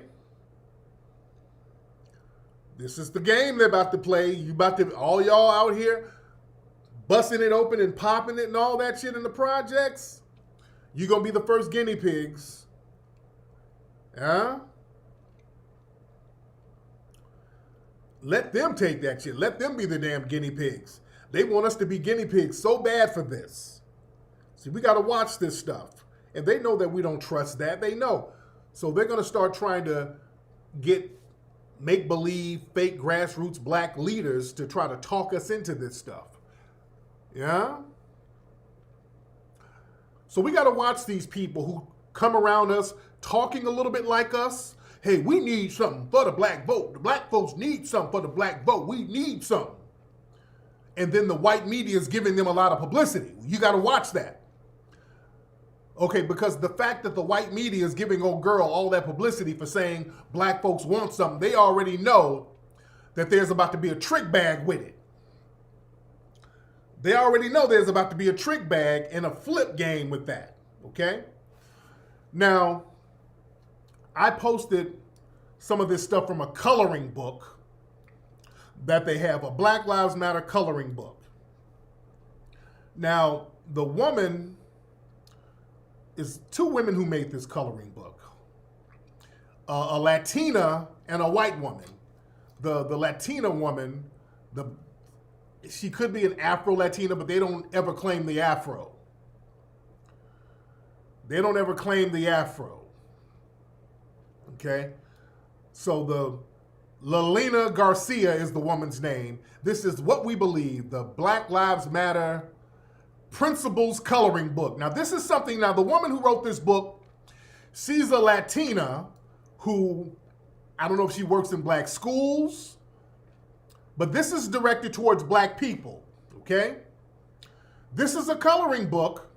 This is the game they're about to play. You about to, all y'all out here busting it open and popping it and all that shit in the projects. You're going to be the first guinea pigs. Huh? Let them take that shit. Let them be the damn guinea pigs. They want us to be guinea pigs so bad for this. See, we got to watch this stuff. And they know that we don't trust that. They know. So they're going to start trying to get make-believe, fake grassroots black leaders to try to talk us into this stuff. Yeah? So we got to watch these people who come around us talking a little bit like us. Hey, we need something for the black vote. The black folks need something for the black vote. We need something. And then the white media is giving them a lot of publicity. You got to watch that. Okay, because the fact that the white media is giving old girl all that publicity for saying black folks want something, they already know that there's about to be a trick bag with it. They already know there's about to be a trick bag and a flip game with that, okay? Now, I posted some of this stuff from a coloring book that they have, a Black Lives Matter coloring book. Now, the woman is two women who made this coloring book. A Latina and a white woman. The Latina woman, she could be an Afro-Latina, but they don't ever claim the Afro. They don't ever claim the Afro. Okay? So the Lelina Garcia is the woman's name. This is what we believe, the Black Lives Matter Principles Coloring Book. Now, this is something, now the woman who wrote this book, she's a Latina who, I don't know if she works in black schools, but this is directed towards black people, okay? This is a coloring book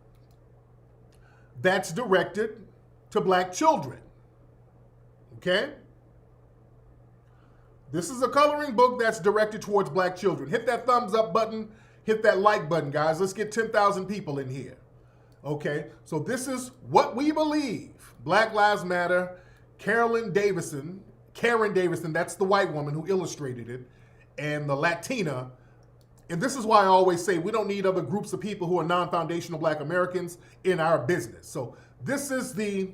that's directed to black children, okay? This is a coloring book that's directed towards black children. Hit that thumbs up button. Hit that like button, guys. Let's get 10,000 people in here. Okay, so this is what we believe. Black Lives Matter. Karen Davison, that's the white woman who illustrated it, and the Latina. And this is why I always say we don't need other groups of people who are non-foundational black Americans in our business. So this is the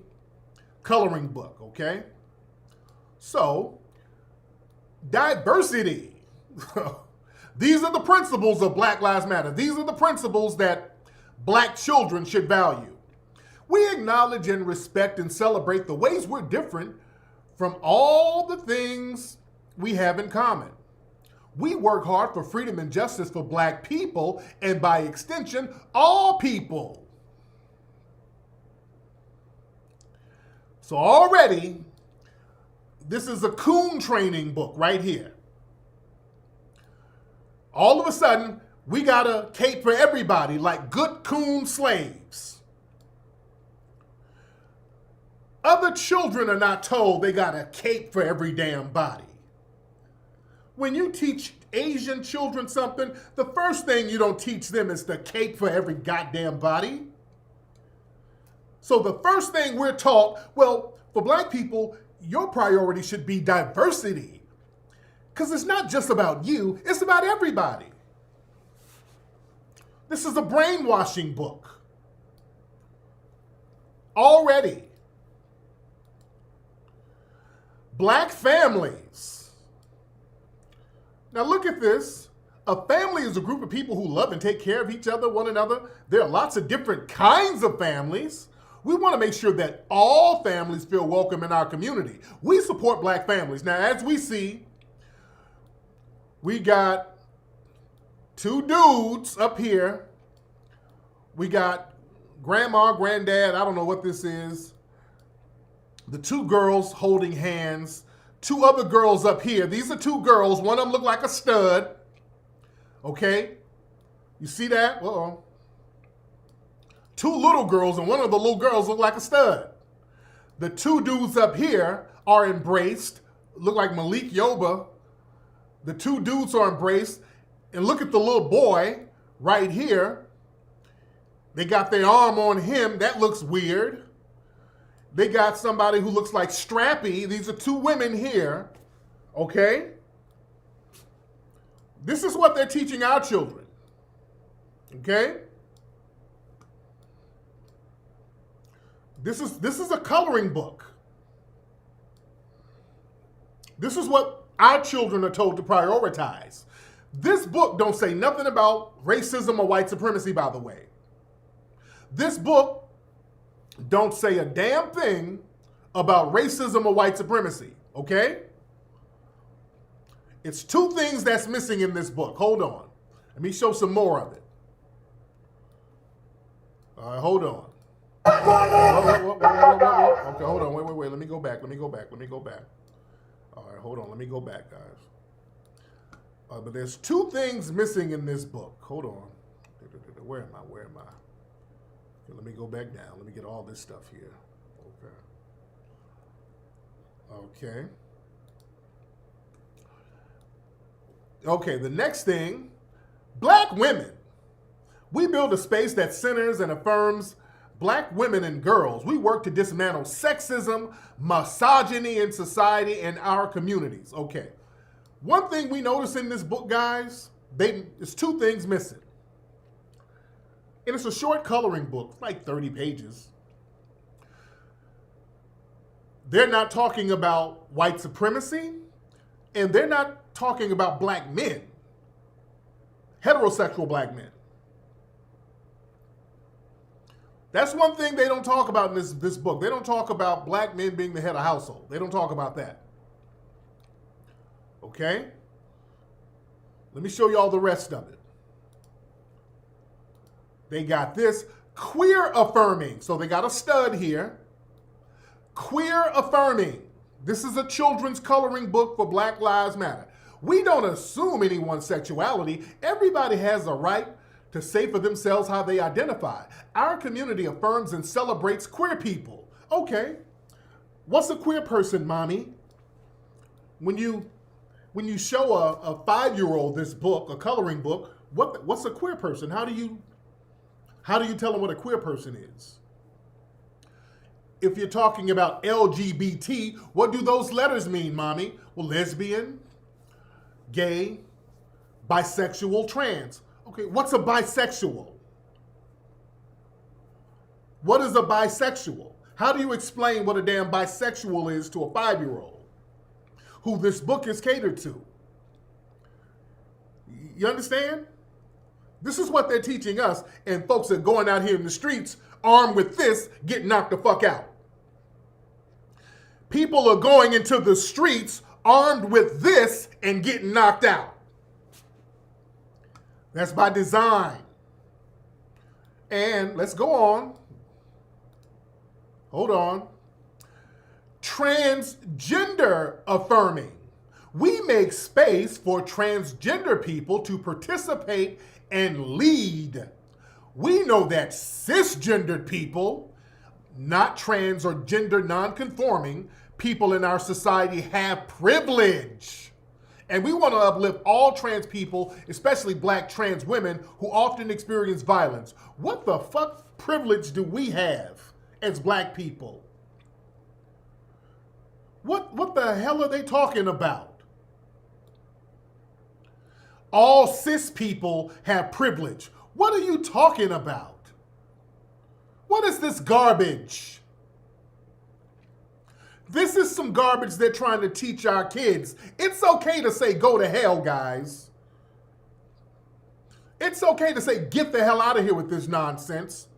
coloring book, okay? So, diversity. These are the principles of Black Lives Matter. These are the principles that black children should value. We acknowledge and respect and celebrate the ways we're different from all the things we have in common. We work hard for freedom and justice for black people and, by extension, all people. So already, this is a coon training book right here. All of a sudden, we got to cape for everybody like good coon slaves. Other children are not told they got to cape for every damn body. When you teach Asian children something, the first thing you don't teach them is to cape for every goddamn body. So the first thing we're taught, well, for black people, your priority should be diversity. Because it's not just about you, it's about everybody. This is a brainwashing book. Already. Black families. Now look at this. A family is a group of people who love and take care of each other, one another. There are lots of different kinds of families. We want to make sure that all families feel welcome in our community. We support black families. Now, as we see, we got two dudes up here. We got grandma, granddad, I don't know what this is. The two girls holding hands. Two other girls up here. These are two girls. One of them look like a stud. Okay? You see that? Uh-oh. Two little girls, and one of the little girls look like a stud. The two dudes up here are embraced. Look like Malik Yoba. The two dudes are embraced. And look at the little boy right here. They got their arm on him. That looks weird. They got somebody who looks like Strappy. These are two women here. Okay? This is what they're teaching our children. Okay? This is a coloring book. This is what our children are told to prioritize. This book don't say nothing about racism or white supremacy, by the way. This book don't say a damn thing about racism or white supremacy, okay? It's two things that's missing in this book. Hold on. Let me show some more of it. All right, hold on. Whoa. Okay, hold on. Wait. Let me go back. All right, hold on. Let me go back, guys. But there's two things missing in this book. Hold on. Where am I? Okay, let me go back down. Let me get all this stuff here. Okay, the next thing, black women. We build a space that centers and affirms black women and girls. We work to dismantle sexism, misogyny in society and our communities. Okay. One thing we notice in this book, guys, there's two things missing. And it's a short coloring book, like 30 pages. They're not talking about white supremacy, and they're not talking about black men, heterosexual black men. That's one thing they don't talk about in this book. They don't talk about black men being the head of household. They don't talk about that. Okay? Let me show you all the rest of it. They got this, queer affirming. So they got a stud here. Queer affirming. This is a children's coloring book for Black Lives Matter. We don't assume anyone's sexuality. Everybody has a right to say for themselves how they identify. Our community affirms and celebrates queer people. Okay. What's a queer person, mommy? When you show a 5-year-old this book, a coloring book, what's a queer person? How do you tell them what a queer person is? If you're talking about LGBT, what do those letters mean, mommy? Well, lesbian, gay, bisexual, trans. Okay, what's a bisexual? What is a bisexual? How do you explain what a damn bisexual is to a 5-year-old who this book is catered to? You understand? This is what they're teaching us, and folks are going out here in the streets armed with this, get knocked the fuck out. People are going into the streets armed with this and getting knocked out. That's by design. And let's go on. Hold on. Transgender affirming. We make space for transgender people to participate and lead. We know that cisgendered people, not trans or gender non-conforming, people in our society have privilege. And we want to uplift all trans people, especially black trans women who often experience violence. What the fuck privilege do we have as black people? What the hell are they talking about? All cis people have privilege. What are you talking about? What is this garbage? This is some garbage they're trying to teach our kids. It's okay to say go to hell, guys. It's okay to say get the hell out of here with this nonsense.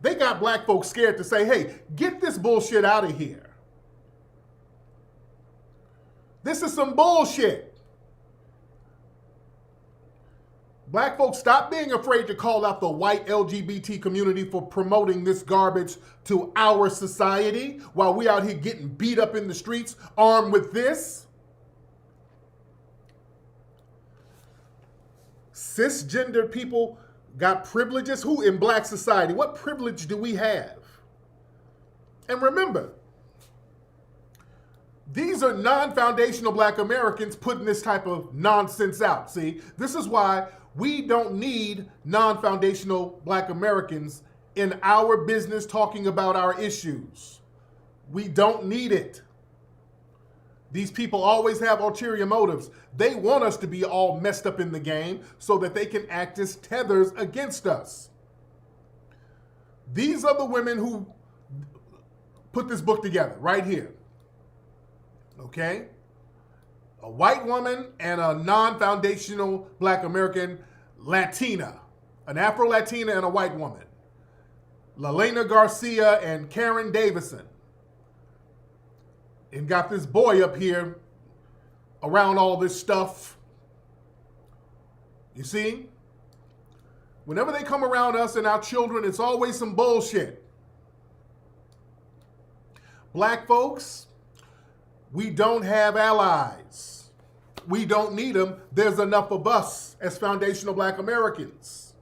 They got black folks scared to say, hey, get this bullshit out of here. This is some bullshit. Black folks, stop being afraid to call out the white LGBT community for promoting this garbage to our society while we out here getting beat up in the streets armed with this. Cisgender people got privileges. Who in black society? What privilege do we have? And remember, these are non-foundational black Americans putting this type of nonsense out. See, this is why we don't need non-foundational black Americans in our business talking about our issues. We don't need it. These people always have ulterior motives. They want us to be all messed up in the game so that they can act as tethers against us. These are the women who put this book together right here. Okay? A white woman and a non-foundational Black American Latina. An Afro-Latina and a white woman. Lalena Garcia and Karen Davison. And got this boy up here around all this stuff. You see? Whenever they come around us and our children, it's always some bullshit. Black folks, we don't have allies. We don't need them. There's enough of us as foundational Black Americans.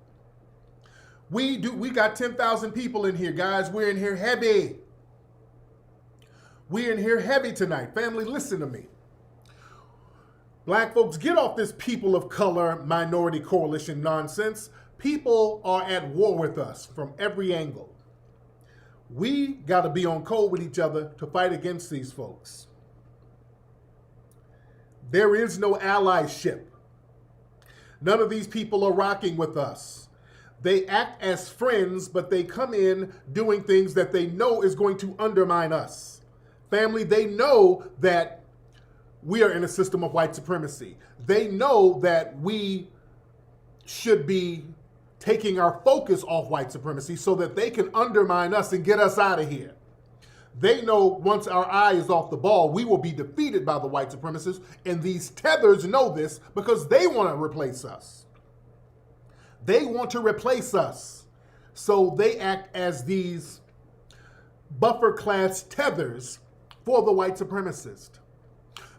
We got 10,000 people in here, guys. We're in here heavy. We're in here heavy tonight. Family, listen to me. Black folks, get off this people of color minority coalition nonsense. People are at war with us from every angle. We got to be on code with each other to fight against these folks. There is no allyship. None of these people are rocking with us. They act as friends, but they come in doing things that they know is going to undermine us. Family, they know that we are in a system of white supremacy. They know that we should be taking our focus off white supremacy so that they can undermine us and get us out of here. They know once our eye is off the ball, we will be defeated by the white supremacists, and these tethers know this because they want to replace us. They want to replace us, so they act as these buffer class tethers for the white supremacist.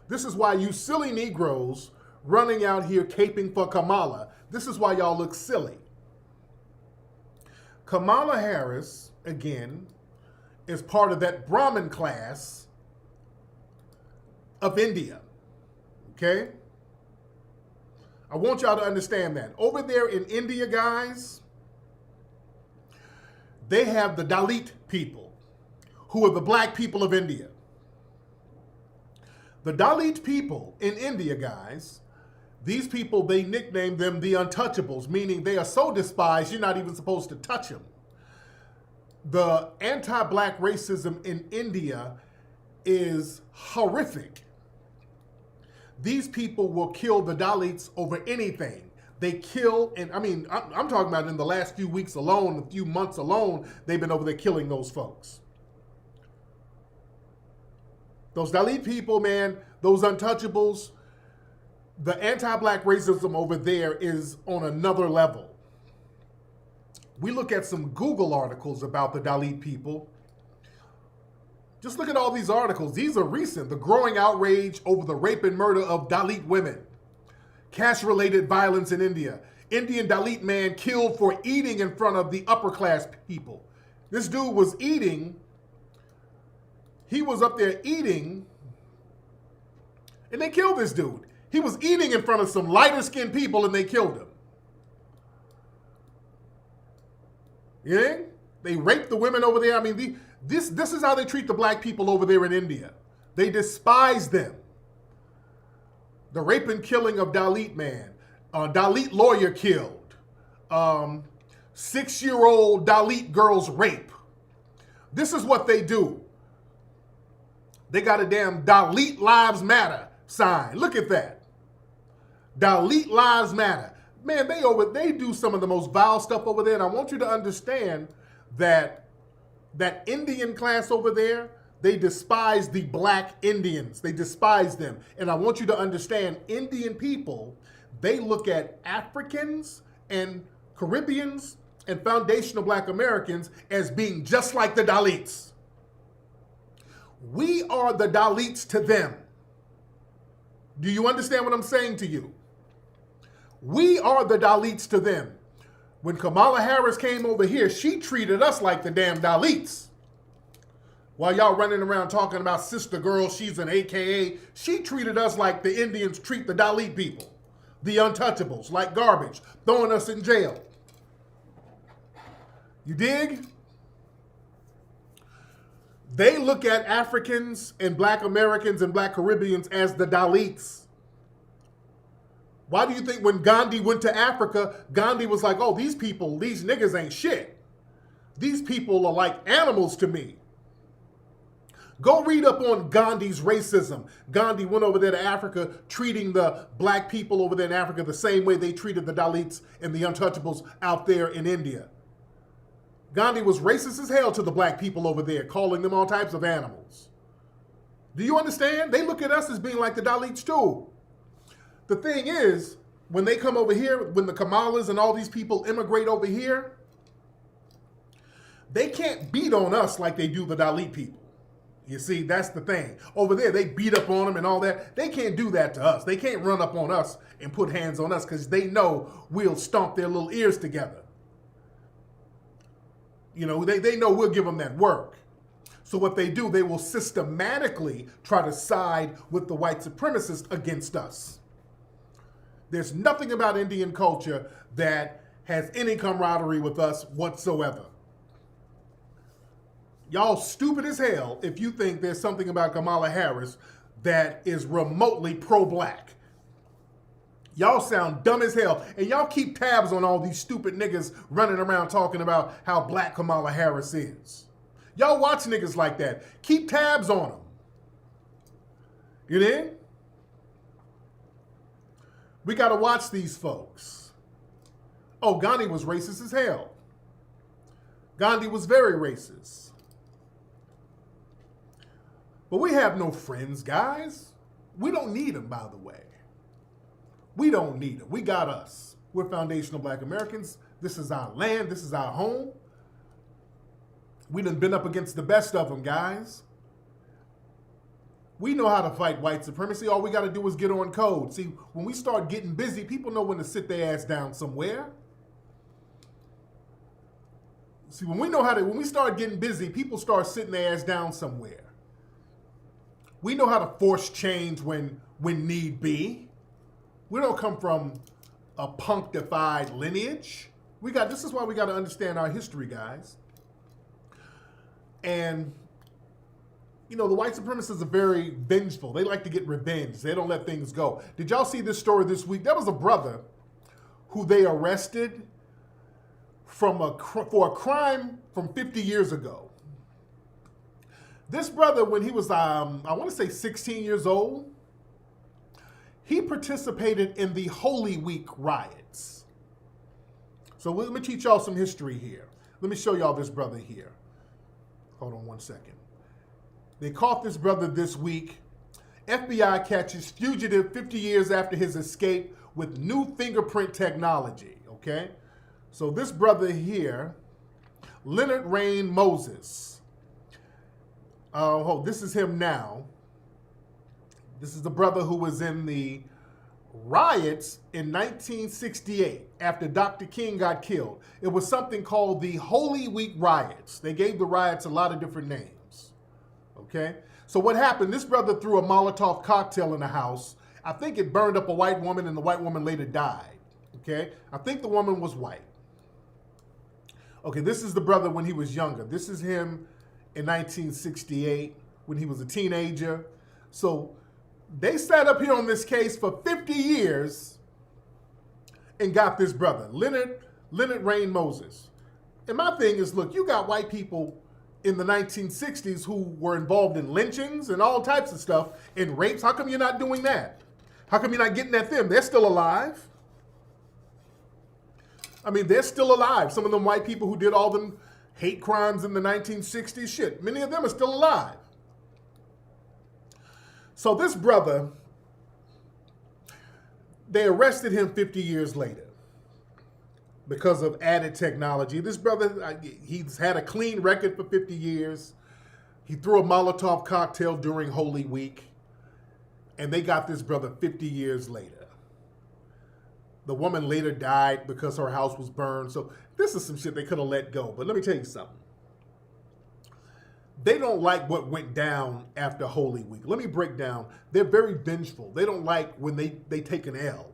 This is why you silly Negroes running out here caping for Kamala, this is why y'all look silly. Kamala Harris, again, is part of that Brahmin class of India, okay? I want y'all to understand that. Over there in India, guys, they have the Dalit people, who are the black people of India. The Dalit people in India, guys, these people, they nickname them the untouchables, meaning they are so despised, you're not even supposed to touch them. The anti-black racism in India is horrific. These people will kill the Dalits over anything. They kill, and I mean, I'm talking about in the last few weeks alone, a few months alone, they've been over there killing those folks. Those Dalit people, man, those untouchables, the anti-black racism over there is on another level. We look at some Google articles about the Dalit people. Just look at all these articles. These are recent. The growing outrage over the rape and murder of Dalit women. Caste-related violence in India. Indian Dalit man killed for eating in front of the upper class people. This dude was eating. He was up there eating, and they killed this dude. He was eating in front of some lighter-skinned people, and they killed him. Yeah? They raped the women over there. I mean, this is how they treat the black people over there in India. They despise them. The rape and killing of Dalit man. Dalit lawyer killed. 6-year-old Dalit girl's rape. This is what they do. They got a damn Dalit Lives Matter sign. Look at that. Dalit Lives Matter. Man, they do some of the most vile stuff over there, and I want you to understand that that Indian class over there, they despise the black Indians. They despise them. And I want you to understand, Indian people, they look at Africans and Caribbeans and foundational black Americans as being just like the Dalits. We are the Dalits to them. Do you understand what I'm saying to you? We are the Dalits to them. When Kamala Harris came over here, she treated us like the damn Dalits. While y'all running around talking about sister girl, she's an AKA, she treated us like the Indians treat the Dalit people, the untouchables, like garbage, throwing us in jail. You dig? They look at Africans and black Americans and black Caribbeans as the Dalits. Why do you think when Gandhi went to Africa, Gandhi was like, oh, these people, these niggas ain't shit. These people are like animals to me. Go read up on Gandhi's racism. Gandhi went over there to Africa, treating the black people over there in Africa the same way they treated the Dalits and the untouchables out there in India. Gandhi was racist as hell to the black people over there, calling them all types of animals. Do you understand? They look at us as being like the Dalits too. The thing is, when they come over here, when the Kamalas and all these people immigrate over here, they can't beat on us like they do the Dalit people. You see, that's the thing. Over there, they beat up on them and all that. They can't do that to us. They can't run up on us and put hands on us because they know we'll stomp their little ears together. You know, they know we'll give them that work. So what they do, they will systematically try to side with the white supremacists against us. There's nothing about Indian culture that has any camaraderie with us whatsoever. Y'all stupid as hell if you think there's something about Kamala Harris that is remotely pro-black. Y'all sound dumb as hell. And y'all keep tabs on all these stupid niggas running around talking about how black Kamala Harris is. Y'all watch niggas like that. Keep tabs on them. You know? We got to watch these folks. Oh, Gandhi was racist as hell. Gandhi was very racist. But we have no friends, guys. We don't need them, by the way. We don't need them. We got us. We're foundational black Americans. This is our land. This is our home. We done been up against the best of them, guys. We know how to fight white supremacy. All we got to do is get on code. See, when we start getting busy, people know when to sit their ass down somewhere. See, when we start getting busy, people start sitting their ass down somewhere. We know how to force change when need be. We don't come from a punctified lineage. This is why we got to understand our history, guys. And, you know, the white supremacists are very vengeful. They like to get revenge. They don't let things go. Did y'all see this story this week? There was a brother who they arrested for a crime from 50 years ago. This brother, when he was, I want to say 16 years old, he participated in the Holy Week riots. So let me teach y'all some history here. Let me show y'all this brother here. Hold on one second. They caught this brother this week. FBI catches fugitive 50 years after his escape with new fingerprint technology, okay? So this brother here, Leonard Rain Moses. This is him now. This is the brother who was in the riots in 1968 after Dr. King got killed. It was something called the Holy Week riots. They gave the riots a lot of different names. Okay? So what happened, this brother threw a Molotov cocktail in the house. I think it burned up a white woman and the white woman later died. Okay? I think the woman was white. Okay, this is the brother when he was younger. This is him in 1968 when he was a teenager. So they sat up here on this case for 50 years and got this brother, Leonard Rain Moses. And my thing is, look, you got white people in the 1960s who were involved in lynchings and all types of stuff and rapes. How come you're not doing that? How come you're not getting at them? They're still alive. I mean, they're still alive. Some of them white people who did all them hate crimes in the 1960s, shit, many of them are still alive. So this brother, they arrested him 50 years later because of added technology. This brother, he's had a clean record for 50 years. He threw a Molotov cocktail during Holy Week, and they got this brother 50 years later. The woman later died because her house was burned. So this is some shit they could have let go. But let me tell you something. They don't like what went down after Holy Week. Let me break down. They're very vengeful. They don't like when they take an L.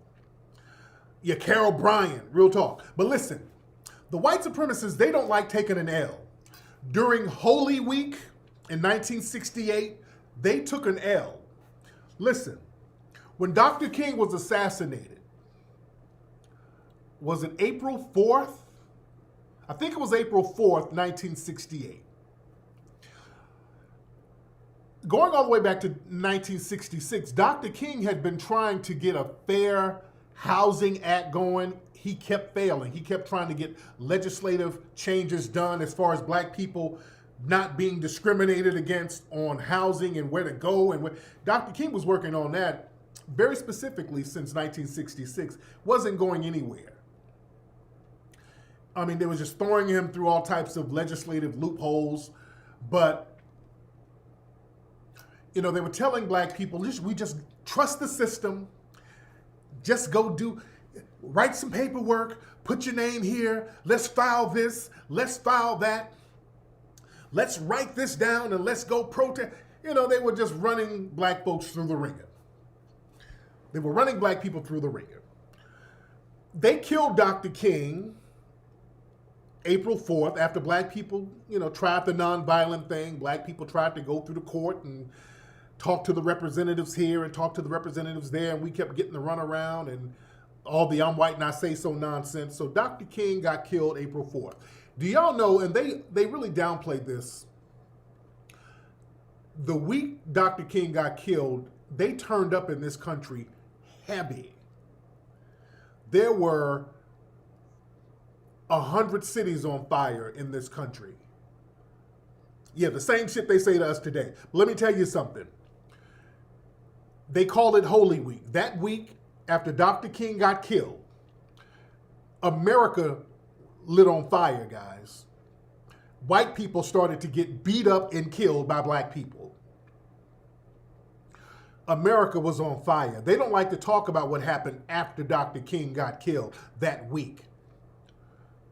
Yeah, Carol Bryan, real talk. But listen, the white supremacists, they don't like taking an L. During Holy Week, in 1968, they took an L. Listen, when Dr. King was assassinated, was it April 4th? I think it was April 4th, 1968. Going all the way back to 1966, Dr. King had been trying to get a Fair Housing Act going. He kept failing. He kept trying to get legislative changes done as far as black people not being discriminated against on housing and where to go. And Dr. King was working on that very specifically since 1966. Wasn't going anywhere. I mean, they were just throwing him through all types of legislative loopholes. But, you know, they were telling black people, we just trust the system. Just go write some paperwork, put your name here. Let's file this. Let's file that. Let's write this down and let's go protest. You know, they were just running black folks through the ringer. They were running black people through the ringer. They killed Dr. King April 4th after black people, you know, tried the nonviolent thing. Black people tried to go through the court and talk to the representatives here and talk to the representatives there, and we kept getting the runaround and all the I'm white and I say so nonsense. So Dr. King got killed April 4th. Do y'all know, and they really downplayed this, the week Dr. King got killed, they turned up in this country heavy. There were 100 cities on fire in this country. Yeah, the same shit they say to us today. But let me tell you something. They call it Holy Week. That week after Dr. King got killed, America lit on fire, guys. White people started to get beat up and killed by black people. America was on fire. They don't like to talk about what happened after Dr. King got killed that week.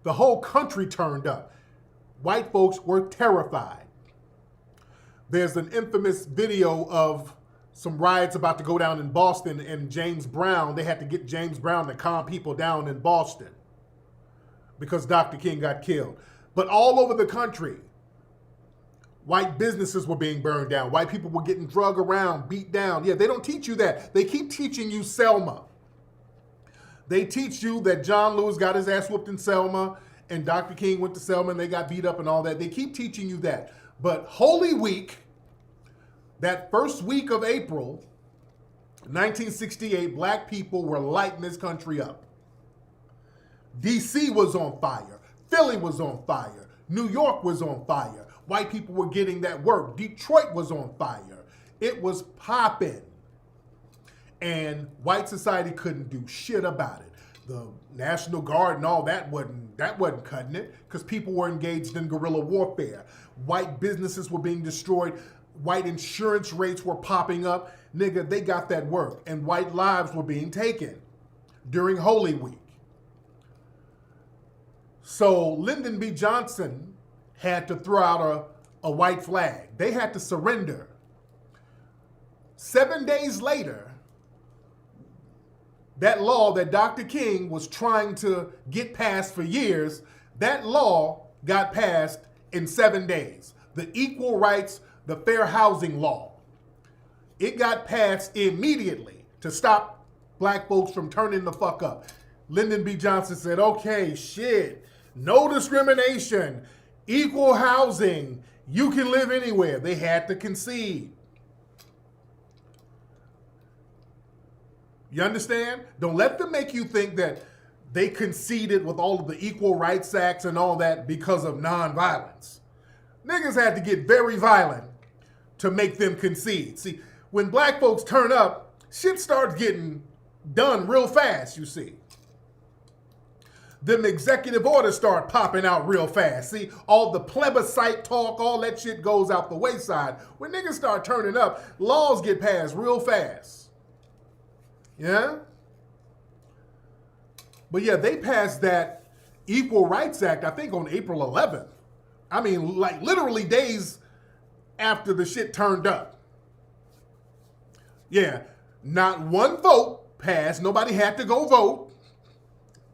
The whole country turned up. White folks were terrified. There's an infamous video of some riots about to go down in Boston, and James Brown, they had to get James Brown to calm people down in Boston because Dr. King got killed. But all over the country, white businesses were being burned down. White people were getting drugged around, beat down. Yeah, they don't teach you that. They keep teaching you Selma. They teach you that John Lewis got his ass whooped in Selma and Dr. King went to Selma and they got beat up and all that. They keep teaching you that. But Holy Week, that first week of April, 1968, black people were lighting this country up. DC was on fire. Philly was on fire. New York was on fire. White people were getting that work. Detroit was on fire. It was popping. And white society couldn't do shit about it. The National Guard and all that wasn't cutting it because people were engaged in guerrilla warfare. White businesses were being destroyed. White insurance rates were popping up. Nigga, they got that work. And white lives were being taken during Holy Week. So Lyndon B. Johnson had to throw out a white flag. They had to surrender. 7 days later, that law that Dr. King was trying to get passed for years, that law got passed in 7 days. The Equal Rights, the Fair Housing Law. It got passed immediately to stop black folks from turning the fuck up. Lyndon B. Johnson said, okay, shit, no discrimination, equal housing, you can live anywhere. They had to concede. You understand? Don't let them make you think that they conceded with all of the Equal Rights Acts and all that because of nonviolence. Niggas had to get very violent to make them concede. See, when black folks turn up, shit starts getting done real fast, you see. Them executive orders start popping out real fast. See, all the plebiscite talk, all that shit goes out the wayside. When niggas start turning up, laws get passed real fast. Yeah? But yeah, they passed that Equal Rights Act, I think on April 11th. I mean, like literally days after the shit turned up. Yeah, not one vote passed. Nobody had to go vote.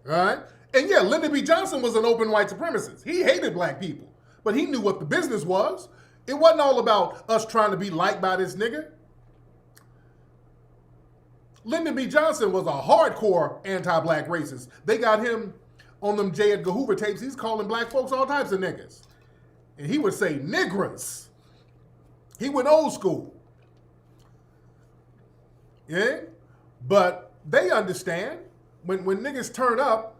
All right? And yeah, Lyndon B. Johnson was an open white supremacist. He hated black people, but he knew what the business was. It wasn't all about us trying to be liked by this nigga. Lyndon B. Johnson was a hardcore anti-black racist. They got him on them J. Edgar Hoover tapes. He's calling black folks all types of niggas. And he would say niggas. He went old school. Yeah? But they understand when niggas turn up,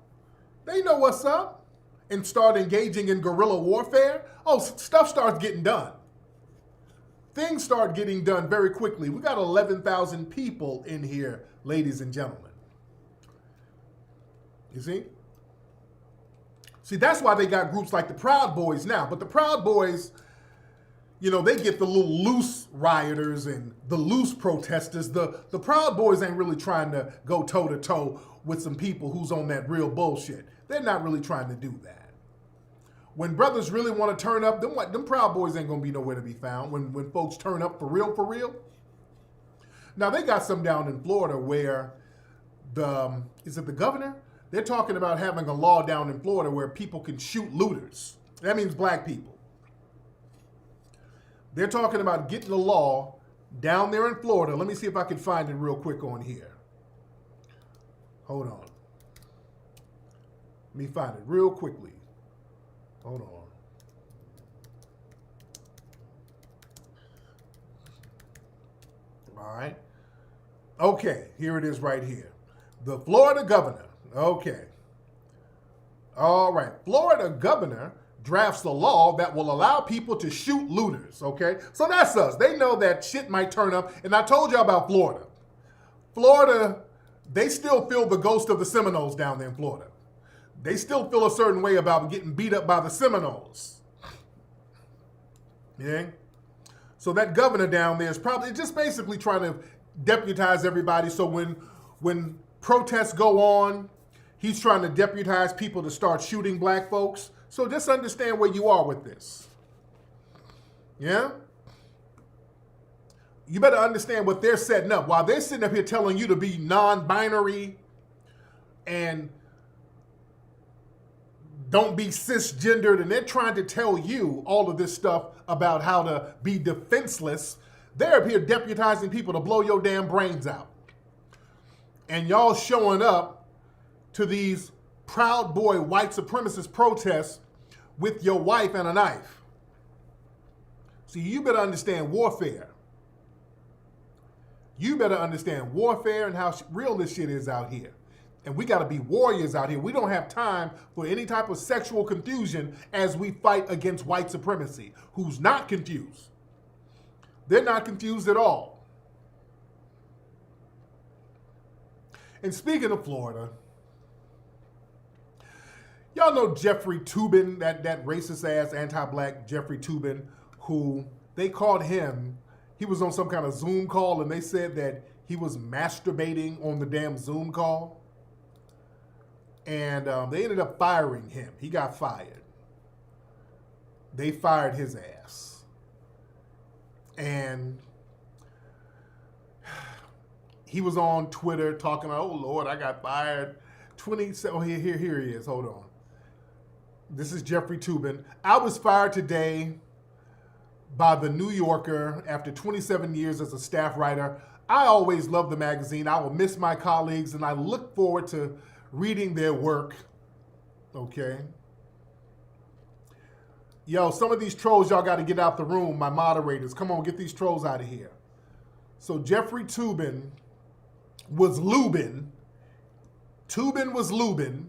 they know what's up and start engaging in guerrilla warfare. Oh, stuff starts getting done. Things start getting done very quickly. We got 11,000 people in here, ladies and gentlemen. You see? See, that's why they got groups like the Proud Boys now. But the Proud Boys, you know, they get the little loose rioters and the loose protesters. The Proud Boys ain't really trying to go toe-to-toe with some people who's on that real bullshit. They're not really trying to do that. When brothers really want to turn up, them Proud Boys ain't going to be nowhere to be found. When folks turn up for real. Now, they got some down in Florida where is it the governor? They're talking about having a law down in Florida where people can shoot looters. That means black people. They're talking about getting a law down there in Florida. Let me see if I can find it real quick on here. Hold on. Let me find it real quickly. Hold on. All right. Okay, here it is right here. The Florida governor. Okay. All right. Florida governor drafts a law that will allow people to shoot looters. Okay. So that's us. They know that shit might turn up. And I told you about Florida. Florida, they still feel the ghost of the Seminoles down there in Florida. They still feel a certain way about getting beat up by the Seminoles. Yeah. So that governor down there is probably just basically trying to deputize everybody. So when protests go on, he's trying to deputize people to start shooting black folks. So just understand where you are with this. Yeah? You better understand what they're setting up. While they're sitting up here telling you to be non-binary and don't be cisgendered, and they're trying to tell you all of this stuff about how to be defenseless, they're up here deputizing people to blow your damn brains out. And y'all showing up to these Proud Boy white supremacist protests with your wife and a knife. See, you better understand warfare. You better understand warfare and how real this shit is out here. And we got to be warriors out here. We don't have time for any type of sexual confusion as we fight against white supremacy, who's not confused. They're not confused at all. And speaking of Florida, y'all know Jeffrey Toobin, that racist ass anti-black Jeffrey Toobin, who they called him, he was on some kind of Zoom call and they said that he was masturbating on the damn Zoom call. And they ended up firing him. He got fired. They fired his ass. And he was on Twitter talking about, oh, Lord, I got fired. Here he is. Hold on. This is Jeffrey Toobin. I was fired today by the New Yorker after 27 years as a staff writer. I always loved the magazine. I will miss my colleagues, and I look forward to reading their work. Okay. Yo, some of these trolls, y'all got to get out the room, my moderators. Come on, get these trolls out of here. So Jeffrey Toobin was lubing. Toobin was lubing.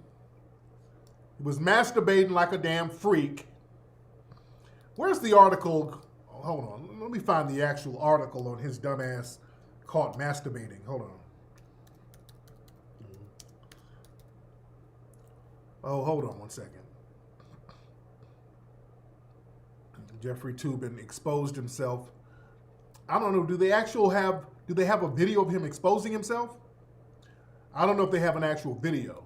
He was masturbating like a damn freak. Where's the article? Oh, hold on. Let me find the actual article on his dumbass caught masturbating. Hold on. Oh, hold on one second. Jeffrey Toobin exposed himself. I don't know, do they have a video of him exposing himself? I don't know if they have an actual video.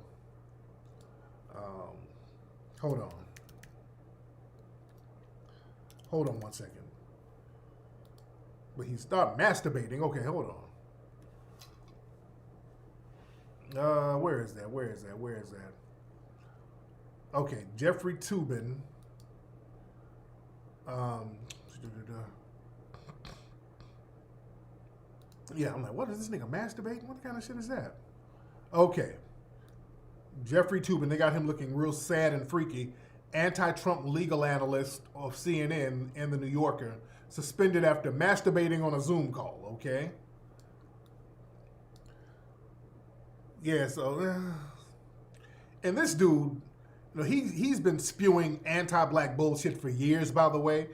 Hold on. Hold on one second. But he started masturbating. Okay, hold on. Where is that? Okay, Jeffrey Toobin. Yeah, I'm like, what is this nigga masturbating? What kind of shit is that? Okay. Jeffrey Toobin, they got him looking real sad and freaky. Anti-Trump legal analyst of CNN and The New Yorker suspended after masturbating on a Zoom call, okay? Yeah, so... and this dude, you know, he's been spewing anti-black bullshit for years, by the way.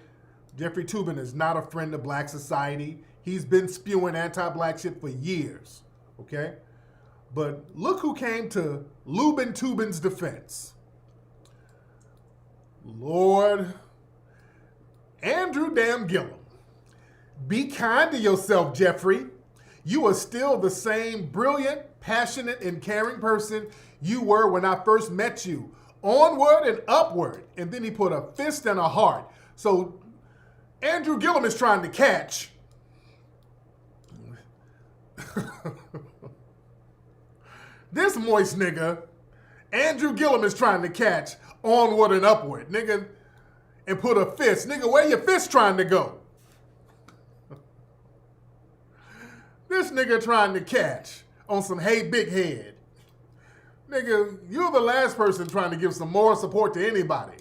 Jeffrey Toobin is not a friend of black society. He's been spewing anti-black shit for years, okay? But look who came to Lubin Toobin's defense. Lord Andrew Damn Gillum. Be kind to yourself, Jeffrey. You are still the same brilliant, passionate, and caring person you were when I first met you. Onward and upward. And then he put a fist and a heart. So Andrew Gillum is trying to catch. This moist nigga, Andrew Gillum, is trying to catch onward and upward, nigga, and put a fist. Nigga, where your fist trying to go? This nigga trying to catch on some hey big head. Nigga, you're the last person trying to give some moral support to anybody.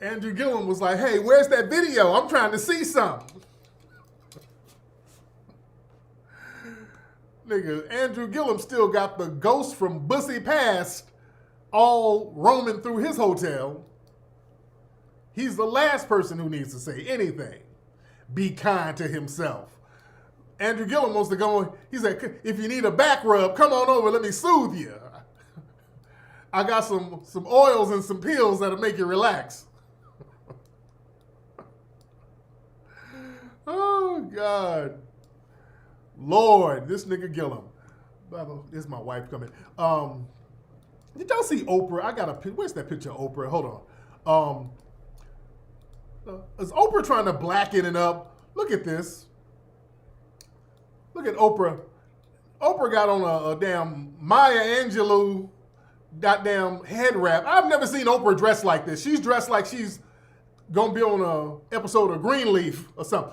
Andrew Gillum was like, hey, where's that video? I'm trying to see something. Nigga, Andrew Gillum still got the ghost from Bussy Past all roaming through his hotel. He's the last person who needs to say anything. Be kind to himself. Andrew Gillum wants to go, he's like, if you need a back rub, come on over, let me soothe you. I got some oils and some pills that'll make you relax. Oh, God. Lord, this nigga Gillum. This is my wife coming. Did y'all see Oprah? I got a picture. Where's that picture of Oprah? Hold on. Is Oprah trying to blacken it up? Look at this. Look at Oprah. Oprah got on a damn Maya Angelou goddamn head wrap. I've never seen Oprah dressed like this. She's dressed like she's gonna be on an episode of Greenleaf or something.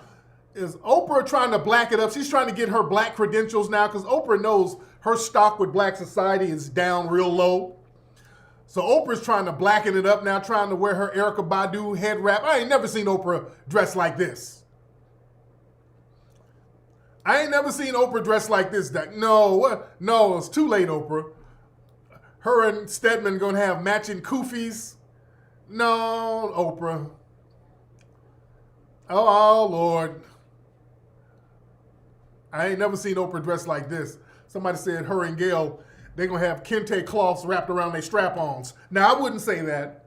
Is Oprah trying to black it up? She's trying to get her black credentials now because Oprah knows her stock with black society is down real low. So Oprah's trying to blacken it up now, trying to wear her Erykah Badu head wrap. I ain't never seen Oprah dressed like this. I ain't never seen Oprah dressed like this. No, it's too late, Oprah. Her and Stedman gonna have matching koofies. No, Oprah. Oh, Lord. I ain't never seen Oprah dressed like this. Somebody said her and Gail, they're going to have kente cloths wrapped around their strap-ons. Now, I wouldn't say that.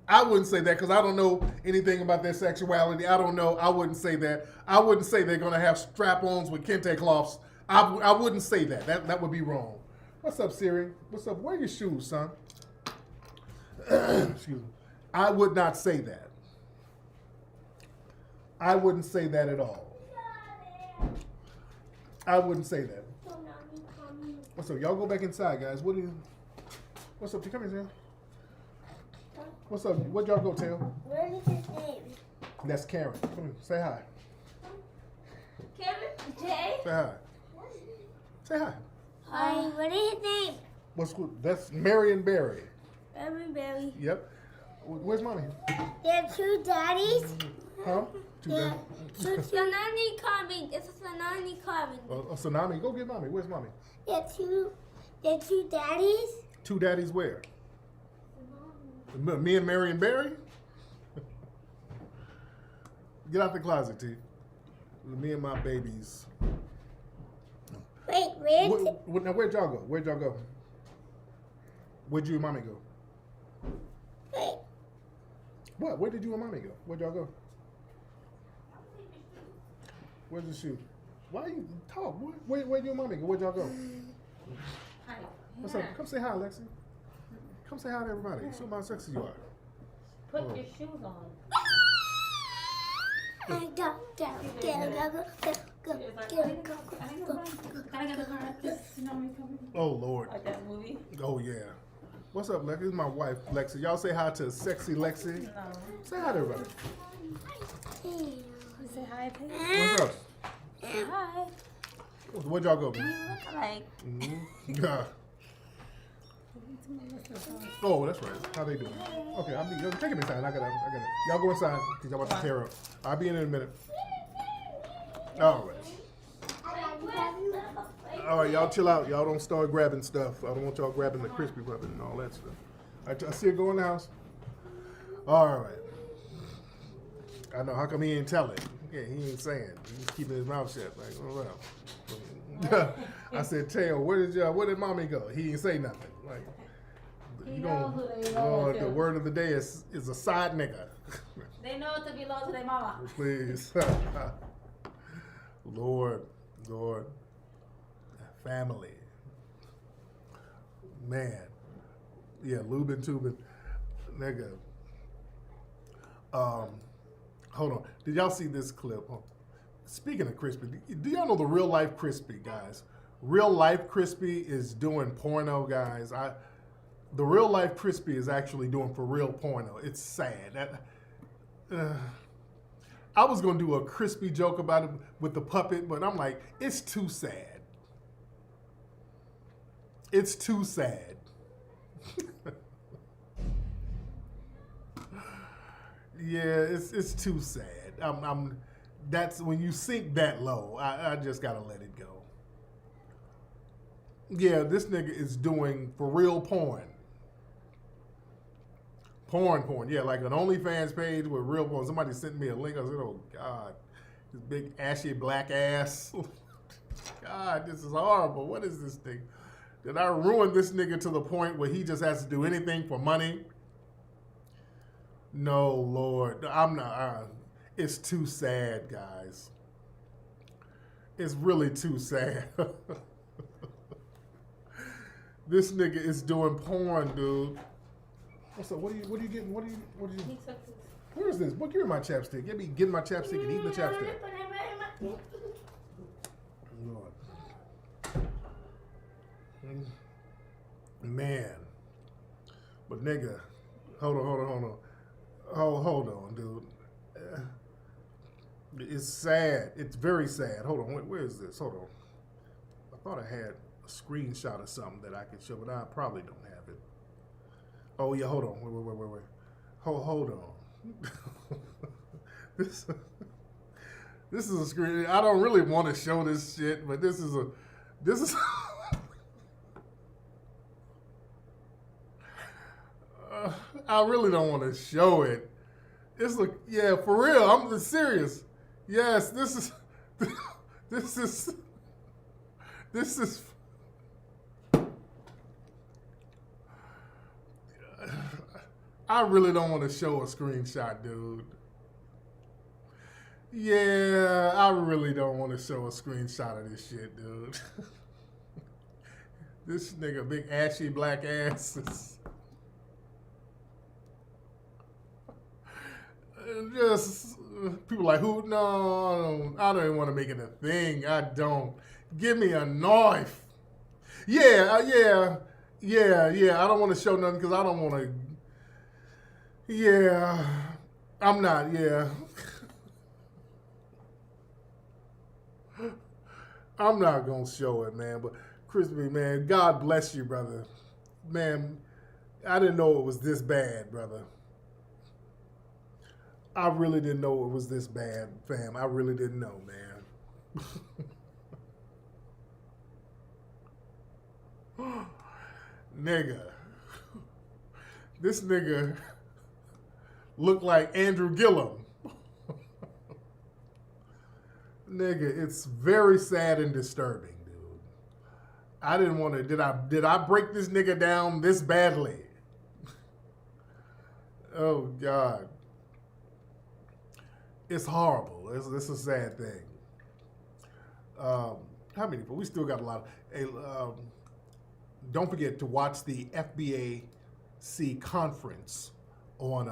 I wouldn't say that because I don't know anything about their sexuality. I don't know. I wouldn't say that. I wouldn't say they're going to have strap-ons with kente cloths. I wouldn't say that. That would be wrong. What's up, Siri? What's up? Wear your shoes, son. Excuse me. I would not say that. I wouldn't say that at all. I wouldn't say that. What's up? Y'all go back inside, guys. What's up? You come here, Sam. What's up? Where'd y'all go, Tail? What is his name? That's Karen. Come here. Say hi. Kevin? Jay? Say hi. Say hi. Hi. What is his name? That's Marion Barry. Everybody. Yep. Where's mommy? There are two daddies. Huh? Yeah. Tsunami coming. It's a tsunami coming. A tsunami? Go get mommy. Where's mommy? There are two daddies. Two daddies where? Me and Marion Barry? Get out the closet, T. Me and my babies. Wait, Now, where'd y'all go? Where'd y'all go? Where'd you and mommy go? wait. What? Where did you and mommy go? Where'd y'all go? Where's the shoe? Why you talk? Where'd you and mommy go? Where'd y'all go? Hi. What's up? Come say hi, Lexi. Come say hi to everybody. Show how sexy you are. Put your shoes on. Go. Gotta get the car. Tsunami coming. Oh, Lord. Like that movie. Oh, yeah. What's up, Lexi? This is my wife, Lexi. Y'all say hi to sexy Lexi. No. Say hi to everybody. You say hi, Pete? What's up? Hi. Where'd y'all go, You man? look like. Yeah. Oh, that's right. How they doing? Okay, I'll be. Take me inside. I gotta. Y'all go inside because y'all about to tear up. I'll be in a minute. All right. All right, y'all chill out. Y'all don't start grabbing stuff. I don't want y'all grabbing the crispy puppet and all that stuff. I see it go in the house. All right. I know. How come he ain't telling? Yeah, he ain't saying. He's keeping his mouth shut. Like, oh well. I said, Tail, where did mommy go? He ain't say nothing. Like, He you knows don't. who they Lord, are, the too. word of the day is a side nigga. They know to be low to their mama. Please. Lord, family. Man. Yeah, Lubin Tubin. Nigga. Hold on. Did y'all see this clip? Oh, speaking of Crispy, do y'all know the real life Crispy, guys? Real life Crispy is doing porno, guys. The real life Crispy is actually doing for real porno. It's sad. I was gonna do a Crispy joke about it with the puppet, but I'm like, it's too sad. It's too sad. Yeah, it's too sad. That's when you sink that low. I just gotta let it go. Yeah, this nigga is doing for real porn. Porn. Yeah, like an OnlyFans page with real porn. Somebody sent me a link. I said, oh, God. This big ashy black ass. God, this is horrible. What is this thing? Did I ruin this nigga to the point where he just has to do anything for money? No, Lord. I'm not. It's too sad, guys. It's really too sad. This nigga is doing porn, dude. What's up? What are you getting? What are you? He took his. Where is this? Well, give me my chapstick. Get me getting my chapstick and eating the chapstick. Lord. Man. But nigga, hold on. Hold on, dude. It's sad. It's very sad. Hold on. Where is this? Hold on. I thought I had a screenshot of something that I could show, but I probably don't have it. Oh yeah, hold on. Wait. Hold on. This is a screen. I don't really want to show this shit, but this is I really don't want to show it. It's like, yeah, for real. I'm serious. Yes, this is I really don't want to show a screenshot, dude. Yeah, I really don't want to show a screenshot of this shit, dude. This nigga, big ashy black ass. Just people like, who? No, I don't even want to make it a thing. I don't. Give me a knife. Yeah. I don't want to show nothing because I don't want to. Yeah, I'm not. Yeah, I'm not gonna show it, man. But Crispy, man, God bless you, brother. Man, I didn't know it was this bad, brother. I really didn't know it was this bad, fam. I really didn't know, man. Nigga. This nigga looked like Andrew Gillum. Nigga, it's very sad and disturbing, dude. I didn't want to. Did I break this nigga down this badly? Oh God. It's horrible. It's a sad thing. How many people? We still got a lot. Hey, don't forget to watch the FBAC conference on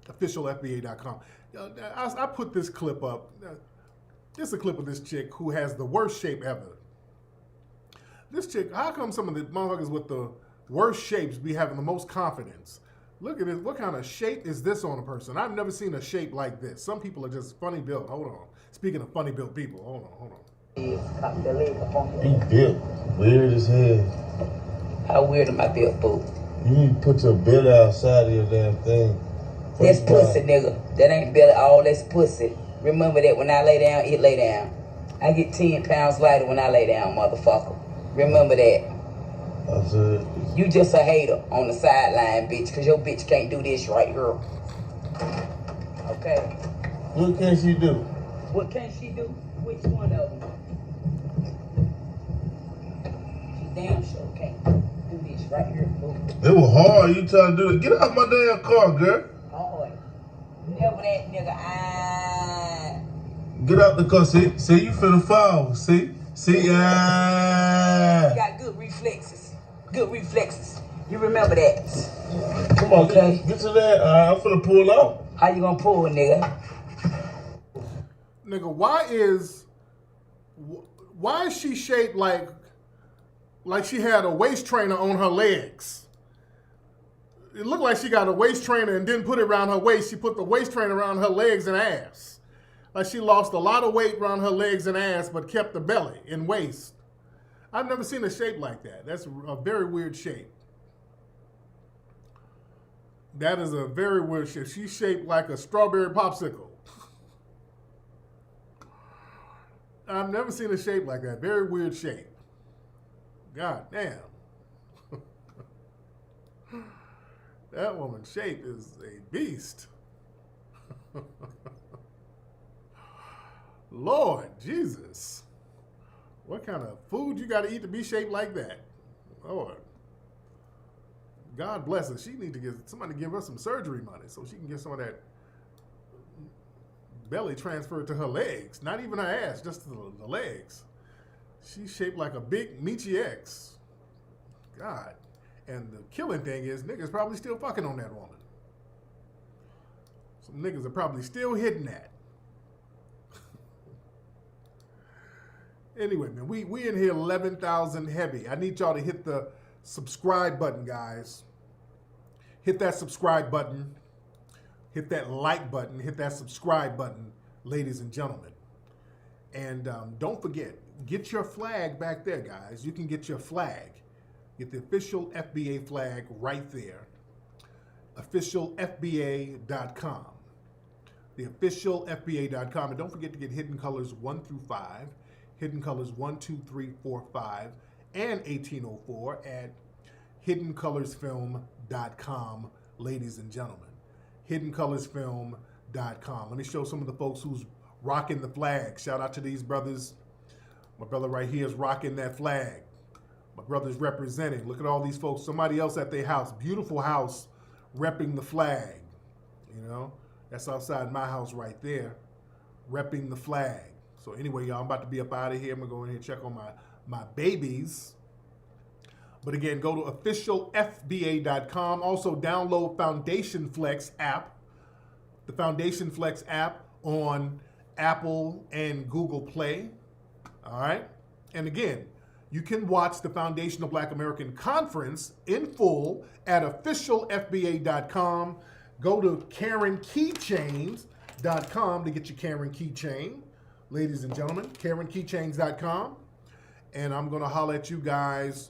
officialfba.com. I put this clip up. This is a clip of this chick who has the worst shape ever. This chick, how come some of the motherfuckers with the worst shapes be having the most confidence. Look at this. What kind of shape is this on a person? I've never seen a shape like this. Some people are just funny built. Hold on. Speaking of funny built people, hold on. He built weird as hell. How weird am I built, boo? You need to put your belly outside of your damn thing. That's pussy, nigga. That ain't belly, all that's pussy. Remember that when I lay down, it lay down. I get 10 pounds lighter when I lay down, motherfucker. Remember that. That's it. You just a hater on the sideline, bitch, because your bitch can't do this right here. Okay? What can she do? What can she do? Which one of them? She damn sure can't do this right here, boo. It was hard. You trying to do it. Get out my damn car, girl. Hard. Never that nigga. Get out the car. See, you finna fall. See, You got good reflexes. Good reflexes. You remember that. Come on, Okay. get to that. I'm finna pull out. How you gonna pull, nigga? Nigga, why is she shaped like she had a waist trainer on her legs? It looked like she got a waist trainer and didn't put it around her waist. She put the waist trainer around her legs and ass. Like she lost a lot of weight around her legs and ass, but kept the belly and waist. I've never seen a shape like that. That's a very weird shape. That is a very weird shape. She's shaped like a strawberry popsicle. I've never seen a shape like that. Very weird shape. God damn. That woman's shape is a beast. Lord Jesus. What kind of food you got to eat to be shaped like that? Lord. God bless her. She need to get somebody to give her some surgery money so she can get some of that belly transferred to her legs. Not even her ass, just the legs. She's shaped like a big Michi X. God. And the killing thing is, niggas probably still fucking on that woman. Some niggas are probably still hitting that. Anyway, man, we in here 11,000 heavy. I need y'all to hit the subscribe button, guys. Hit that subscribe button. Hit that like button. Hit that subscribe button, ladies and gentlemen. And don't forget, get your flag back there, guys. You can get your flag. Get the official FBA flag right there. Officialfba.com. The officialfba.com. And don't forget to get Hidden Colors 1 through 5. Hidden Colors 1, 2, 3, 4, 5, and 1804 at hiddencolorsfilm.com, ladies and gentlemen. Hiddencolorsfilm.com. Let me show some of the folks who's rocking the flag. Shout out to these brothers. My brother right here is rocking that flag. My brother's representing. Look at all these folks. Somebody else at their house. Beautiful house repping the flag. You know, that's outside my house right there. Repping the flag. So anyway, y'all, I'm about to be up out of here. I'm going to go in here and check on my babies. But again, go to officialfba.com. Also download Foundation Flex app. The Foundation Flex app on Apple and Google Play. All right. And again, you can watch the Foundational Black American Conference in full at officialfba.com. Go to KarenKeychains.com to get your Karen keychain. Ladies and gentlemen, KarenKeychains.com. And I'm going to holler at you guys